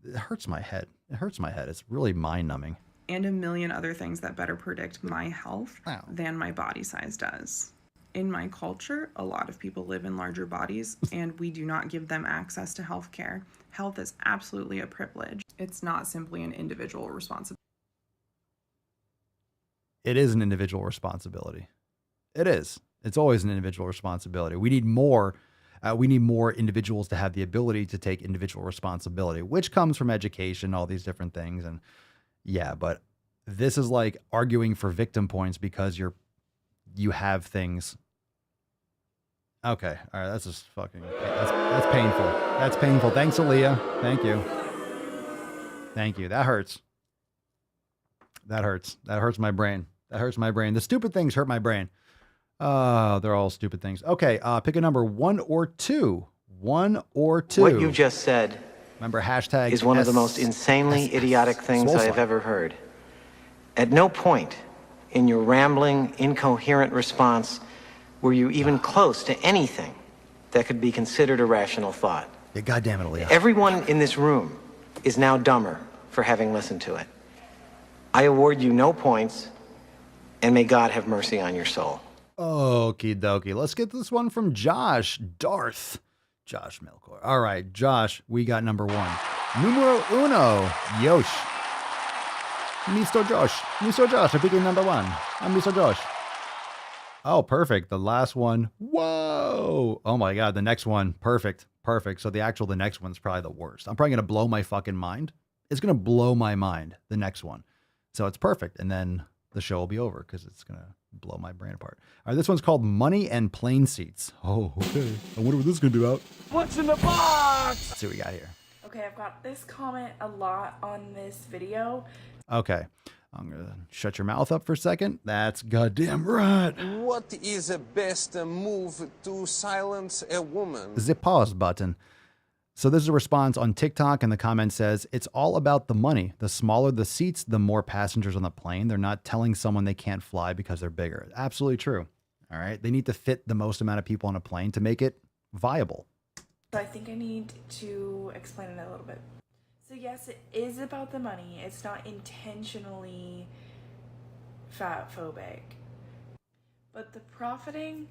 It hurts my head. It hurts my head. It's really mind numbing. And a million other things that better predict my health than my body size does. In my culture, a lot of people live in larger bodies and we do not give them access to health care. Health is absolutely a privilege. It's not simply an individual responsibility. It is an individual responsibility. It is. It's always an individual responsibility. We need more individuals to have the ability to take individual responsibility, which comes from education, all these different things. And yeah, but this is like arguing for victim points because you have things. Okay. All right. That's just fucking, that's painful. That's painful. Thanks, Aaliyah. Thank you. Thank you. That hurts. That hurts. That hurts my brain. That hurts my brain. The stupid things hurt my brain. They're all stupid things. Okay. Pick a number 1 or 2. 1 or 2. What you just said. Remember hashtag is one of the most insanely idiotic things I have ever heard. At no point in your rambling, incoherent response were you even close to anything that could be considered a rational thought. Yeah, goddamn it, Aaliyah. Everyone in this room is now dumber for having listened to it. I award you no points, and may God have mercy on your soul. Okie dokie. Let's get this one from Josh Darth. Josh Milcor. All right, Josh, we got number 1. Numero uno, Yosh. Mr. Josh. Mr. Josh, I'm picking number 1. I'm Mr. Josh. Oh, perfect. The last one. Whoa. Oh my God. The next one. Perfect. Perfect. So the next one's probably the worst. I'm probably going to blow my fucking mind. It's going to blow my mind, the next one. So it's perfect. And then the show will be over because it's going to blow my brain apart. All right. This one's called Money and Plane Seats. Oh, okay. I wonder what this is going to do out. What's in the box? Let's see what we got here. Okay, I've got this comment a lot on this video. Okay. I'm going to shut your mouth up for a second. That's goddamn right. What is the best move to silence a woman? The pause button. So this is a response on TikTok, and the comment says, it's all about the money. The smaller the seats, the more passengers on the plane. They're not telling someone they can't fly because they're bigger. Absolutely true. All right. They need to fit the most amount of people on a plane to make it viable. So I think I need to explain it a little bit. So yes, it is about the money. It's not intentionally fat phobic. But the profiting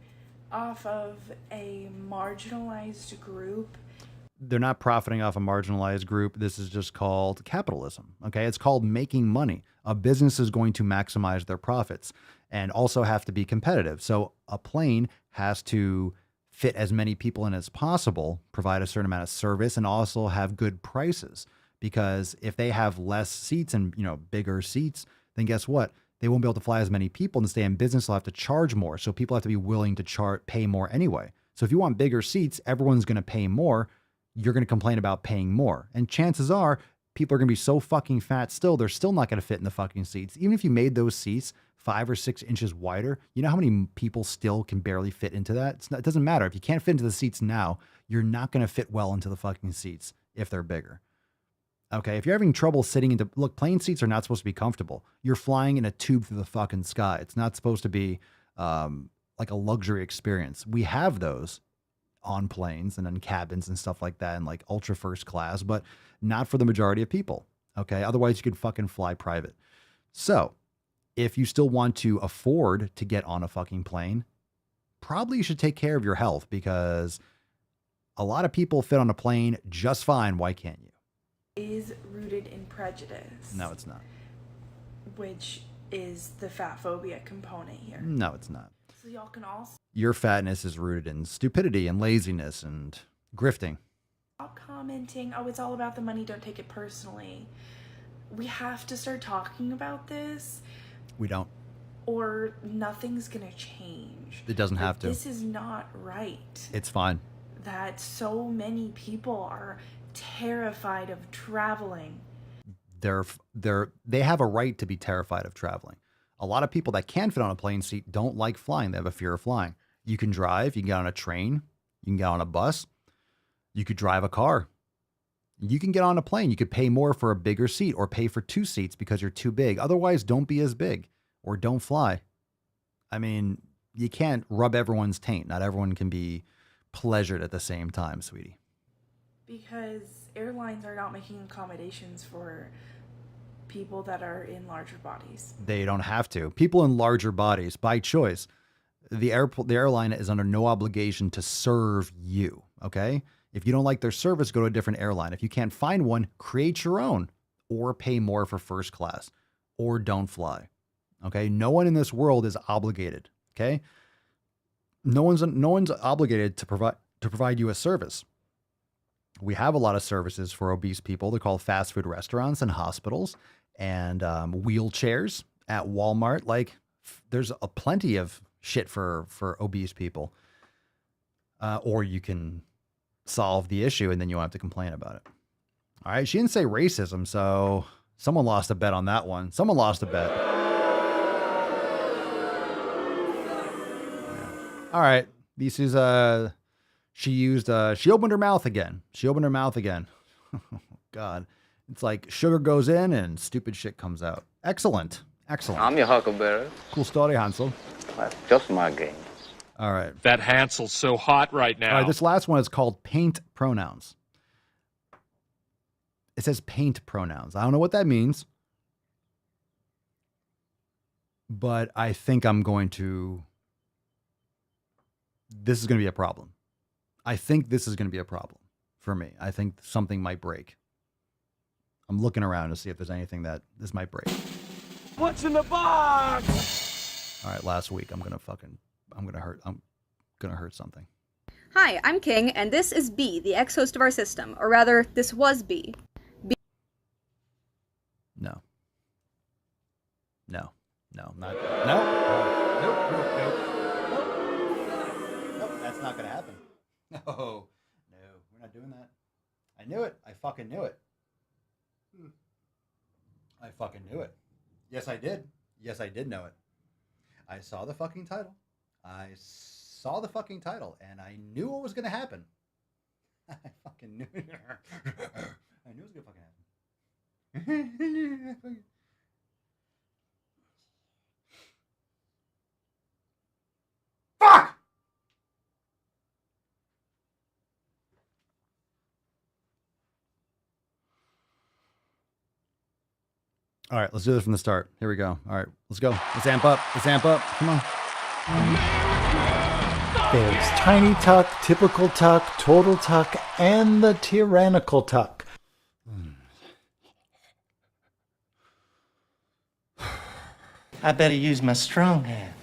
off of a marginalized group. They're not profiting off a marginalized group. This is just called capitalism. Okay. It's called making money. A business is going to maximize their profits and also have to be competitive. So a plane has to fit as many people in as possible, provide a certain amount of service, and also have good prices. Because if they have less seats and, bigger seats, then guess what? They won't be able to fly as many people and stay in business. They'll have to charge more. So people have to be willing to pay more anyway. So if you want bigger seats, everyone's going to pay more. You're going to complain about paying more. And chances are people are going to be so fucking fat still, they're still not going to fit in the fucking seats. Even if you made those seats 5 or 6 inches wider, you know how many people still can barely fit into that? It doesn't matter. If you can't fit into the seats now, you're not going to fit well into the fucking seats if they're bigger. Okay, if you're having trouble sitting into, look, plane seats are not supposed to be comfortable. You're flying in a tube through the fucking sky. It's not supposed to be like a luxury experience. We have those on planes and in cabins and stuff like that, and like ultra first class, but not for the majority of people. Okay, otherwise you could fucking fly private. So if you still want to afford to get on a fucking plane, probably you should take care of your health, because a lot of people fit on a plane just fine. Why can't you? Is rooted in prejudice. No, it's not. Which is the fat phobia component here. No, it's not. So y'all can also Your fatness is rooted in stupidity and laziness and grifting. stop commenting, oh, it's all about the money, don't take it personally. We have to start talking about this, We don't. or nothing's gonna change. It doesn't have to. This is not right. It's fine. That so many people are terrified of traveling. They have a right to be terrified of traveling. A lot of people that can fit on a plane seat don't like flying. They have a fear of flying. You can drive, you can get on a train, you can get on a bus, you could drive a car. You can get on a plane. You could pay more for a bigger seat or pay for 2 seats because you're too big. Otherwise, don't be as big or don't fly. I mean, you can't rub everyone's taint. Not everyone can be pleasured at the same time, sweetie. Because airlines are not making accommodations for people that are in larger bodies. They don't have to. People in larger bodies, by choice, the airline is under no obligation to serve you, okay? If you don't like their service, go to a different airline. If you can't find one, create your own, or pay more for first class, or don't fly, okay? No one in this world is obligated, okay? No one's obligated to provide you a service. We have a lot of services for obese people. They're called fast food restaurants and hospitals and wheelchairs at Walmart. Like, there's a plenty of shit for obese people. Or you can solve the issue and then you won't have to complain about it. All right. She didn't say racism, so someone lost a bet on that one. Someone lost a bet. Yeah. All right. This is she opened her mouth again. Oh, God. It's like sugar goes in and stupid shit comes out. Excellent. I'm your huckleberry. Cool story, Hansel. That's just my game. All right. That Hansel's so hot right now. All right, this last one is called paint pronouns. It says paint pronouns. I don't know what that means, but I think this is going to be a problem. I think this is going to be a problem for me. I think something might break. I'm looking around to see if there's anything that this might break. What's in the box? All right, last week I'm gonna hurt something. Hi, I'm King, and this is B, the ex-host of our system, or rather, this was B. No, nope. Nope. That's not gonna happen. No, we're not doing that. I knew it. I fucking knew it. I fucking knew it. Yes, I did. Yes, I did know it. I saw the fucking title. And I knew what was going to happen. I fucking knew it. I knew it was going to fucking happen. Fuck! All right, let's do this from the start. Here we go. All right, let's go. Let's amp up. Come on. There's tiny tuck, typical tuck, total tuck, and the tyrannical tuck. I better use my strong hand.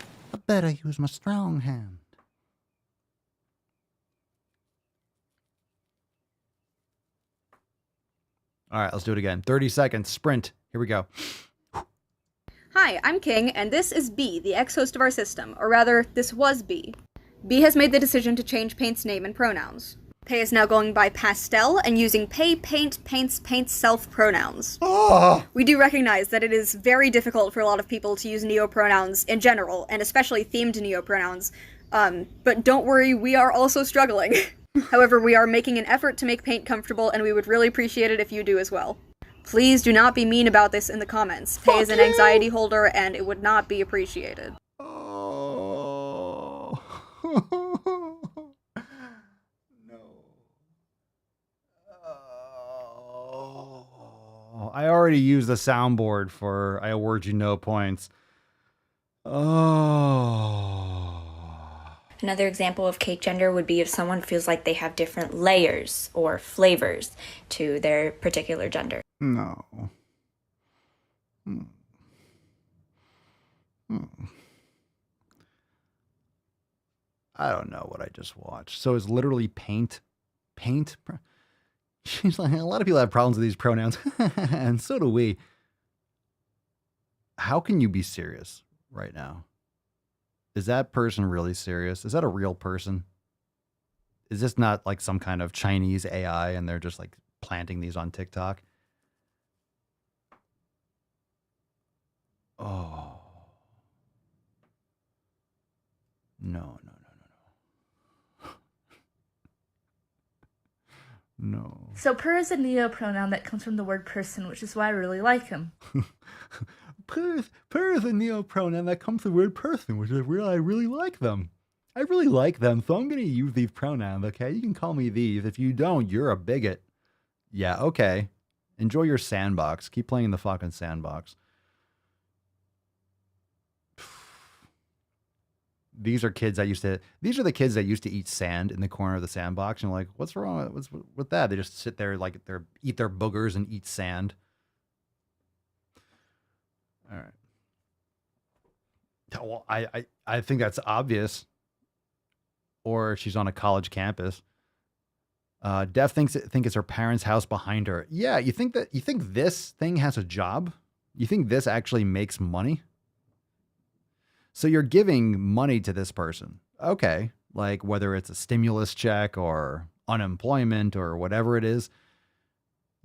All right, let's do it again. 30 seconds. Sprint. Here we go. Hi, I'm King, and this is B, the ex-host of our system, or rather, this was B. B has made the decision to change Paint's name and pronouns. Pay is now going by Pastel and using Pay, Paint, Paints, Self pronouns. Oh. We do recognize that it is very difficult for a lot of people to use neopronouns in general, and especially themed neopronouns. But don't worry, we are also struggling. However, we are making an effort to make Paint comfortable, and we would really appreciate it if you do as well. Please do not be mean about this in the comments. Pay is an anxiety holder, and it would not be appreciated. Oh. No. Oh. I already used the soundboard for I award you no points. Oh. Another example of cake gender would be if someone feels like they have different layers or flavors to their particular gender. No. I don't know what I just watched. So it's literally paint. She's like, a lot of people have problems with these pronouns, and so do we. How can you be serious right now? Is that person really serious? Is that a real person? Is this not like some kind of Chinese AI and they're just like planting these on TikTok? Oh. No. No. So per is a neopronoun that comes from the word person, which is why I really like him. Per is a neopronoun that comes from the word person, which is why I really like them. I really like them, so I'm going to use these pronouns, okay? You can call me these. If you don't, you're a bigot. Yeah, okay. Enjoy your sandbox. Keep playing the fucking sandbox. These are the kids that used to eat sand in the corner of the sandbox. And like, what's wrong with that? They just sit there like eat their boogers and eat sand. All right. Well, I think that's obvious. Or she's on a college campus. Def think it's her parents' house behind her. Yeah, you think this thing has a job? You think this actually makes money? So you're giving money to this person. Okay. Like whether it's a stimulus check or unemployment or whatever it is.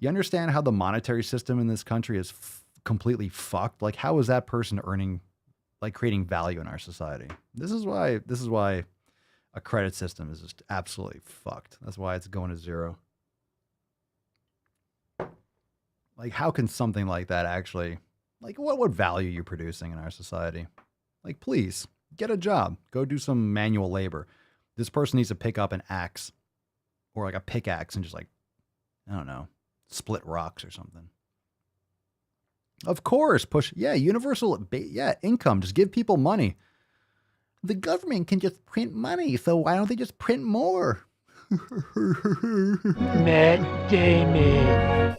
You understand how the monetary system in this country is completely fucked? Like how is that person creating value in our society? This is why a credit system is just absolutely fucked. That's why it's going to zero. Like how can something like that actually, like what value are you producing in our society? Like, please, get a job. Go do some manual labor. This person needs to pick up an axe or like a pickaxe and just like, I don't know, split rocks or something. Of course, universal, income. Just give people money. The government can just print money, so why don't they just print more? Matt Damon.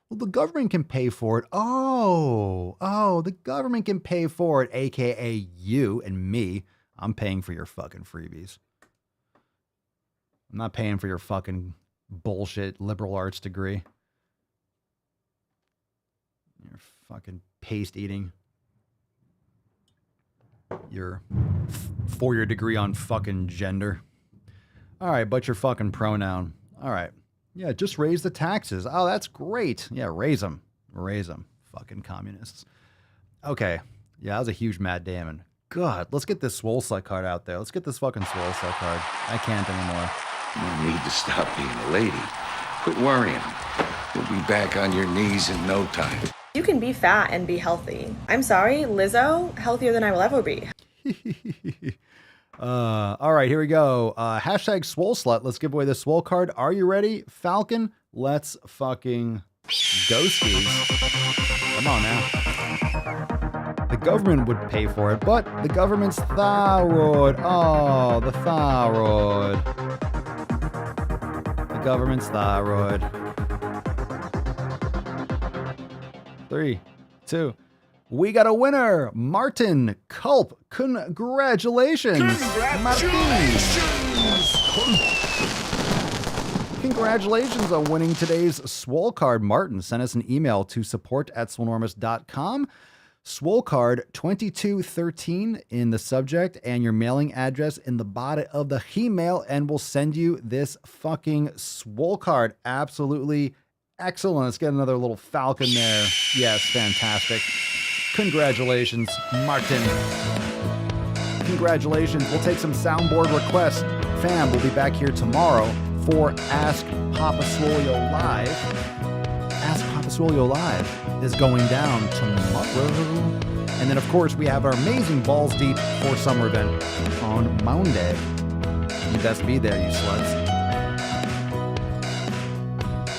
Well, the government can pay for it. Oh, the government can pay for it, aka you and me. I'm paying for your fucking freebies. I'm not paying for your fucking bullshit liberal arts degree. Your fucking paste eating. Your 4-year degree on fucking gender. All right, but your fucking pronoun. All right. Yeah, just raise the taxes. Oh, that's great. Yeah, raise them. Raise them. Fucking communists. Okay. Yeah, that was a huge Matt Damon. God, let's get this Swole Slut card out there. Let's get this fucking Swole Slut card. I can't anymore. You need to stop being a lady. Quit worrying. You'll be back on your knees in no time. You can be fat and be healthy. I'm sorry, Lizzo, healthier than I will ever be. All right, here we go. Hashtag Swole Slut. Let's give away the Swole card. Are you ready, Falcon? Let's fucking go skis. Come on now. The government would pay for it, but the government's thyroid. Oh, the thyroid. The government's thyroid. 3, 2. We got a winner, Martin Culp. Congratulations. Congratulations on winning today's Swole card, Martin. Send us an email to support@swolenormous.com. Swole card 2213 in the subject and your mailing address in the body of the email, and we'll send you this fucking Swole card. Absolutely excellent. Let's get another little falcon there. Yes, fantastic. Congratulations, Martin. Congratulations. We'll take some soundboard requests. Fam, we'll be back here tomorrow for Ask Papa Swolio Live. Ask Papa Swolio Live is going down tomorrow. And then, of course, we have our amazing Balls Deep for Summer event on Monday. You best be there, you sluts.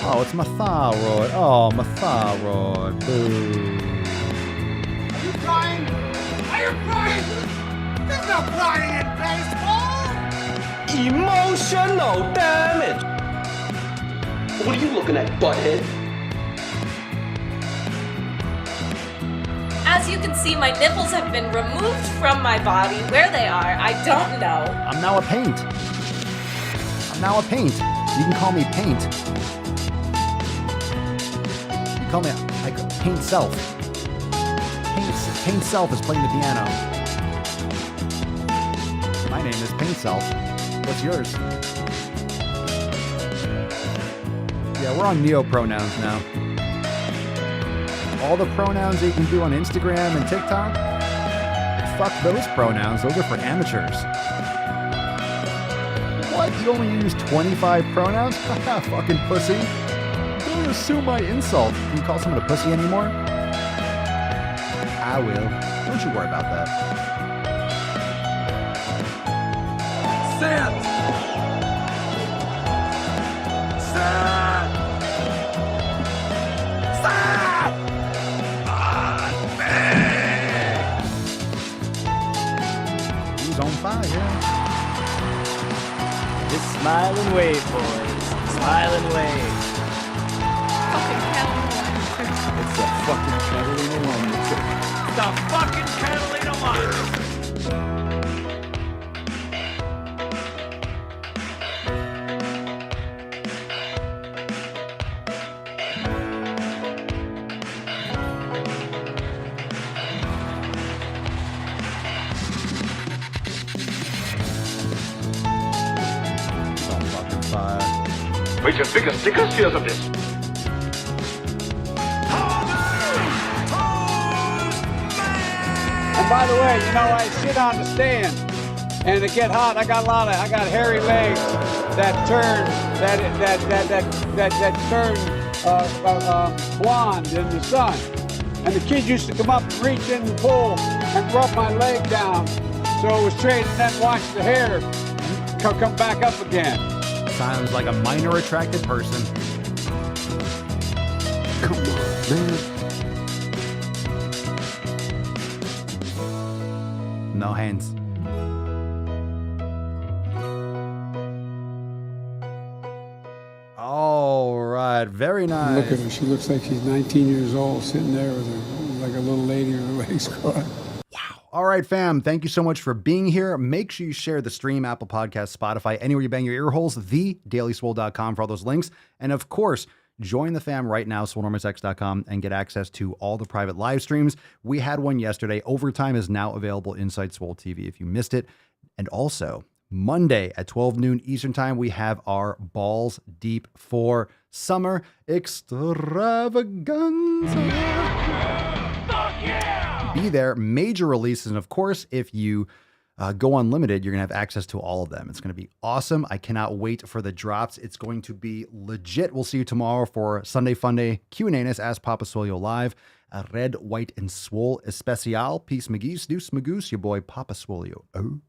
Oh, it's my thyroid. Oh, my thyroid. Boo. Are you crying? Are you crying? There's no crying in Emotional damage. What are you looking at, butthead? As you can see, my nipples have been removed from my body. Where they are, I don't know. I'm now a paint. You can call me Paint. You call me Paint Self. Paint Self is playing the piano. My name is Paint Self. What's yours? Yeah, we're on Neopronouns now. All the pronouns that you can do on Instagram and TikTok, fuck those pronouns. Those are for amateurs. What? You only use 25 pronouns? Fucking pussy. Don't assume my insult. Can you call someone a pussy anymore? I will. Don't you worry about that. Sam! Who's on fire? Just smile and wave, boys. Smile and wave. It's the fucking Catalina Wine. The fucking Catalina Wine. Make your biggest stickers, here's of this. And by the way, you know, I sit on the stand, and it get hot. I got hairy legs that turn blonde in the sun. And the kids used to come up and reach in the pool and rub my leg down, so it was straight, and then watch the hair come back up again. Sounds like a minor attracted person. Come on, man. No hands. All right, very nice. Look at her. She looks like she's 19 years old, sitting there with her, like a little lady with her legs crossed. All right, fam. Thank you so much for being here. Make sure you share the stream, Apple Podcasts, Spotify, anywhere you bang your ear holes, thedailyswole.com for all those links. And of course, join the fam right now, swolenormousx.com, and get access to all the private live streams. We had one yesterday. Overtime is now available inside Swole TV if you missed it. And also, Monday at 12 noon Eastern Time, we have our Balls Deep for Summer Extravaganza. Be there. Major releases. And of course, if you go unlimited, you're going to have access to all of them. It's going to be awesome. I cannot wait for the drops. It's going to be legit. We'll see you tomorrow for Sunday Funday Q&A-ness. Ask Papa Swolio live. Red, White, and Swole Especial. Peace, McGeese. Deuce, Magoose. Your boy, Papa Swolio. Oh.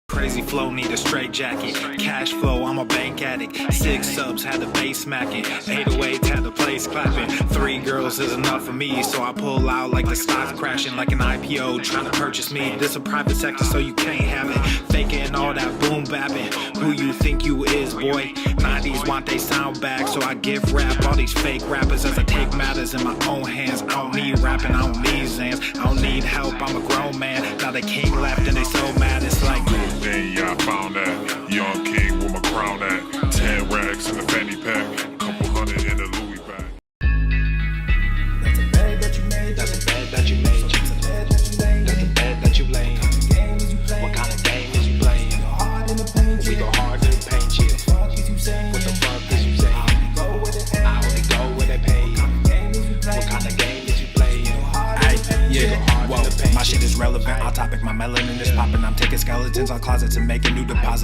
Crazy flow, need a straight jacket. Cash flow, I'm a bank addict. 6 subs, had the bass smacking. 808s, had the place clapping. 3 girls is enough for me, so I pull out like the stocks crashing. Like an IPO, trying to purchase me. This a private sector, so you can't have it. Faking all that boom bapping. Who you think you is, boy? 90s want they sound back, so I give rap all these fake rappers as I take matters in my own hands. I don't need rapping, I don't need Zans. I don't need help, I'm a grown man. Now they king left and they so mad, it's like Yeah, I found that. Young king with my crown at. 10 racks in the fanny pack. Couple hundred in the Louis bag. That's a bed that you made. That's a bed that you made. That's a bed that you laid. What kind of game is you playing? We go hard in the paint, yeah. What the fuck is you saying? I only go where they pay. What kind of game is you playing? Yeah, whoa, my shit is relevant. Our topic, my melanin is popping. I'm taking skeletons on closets and making new deposits.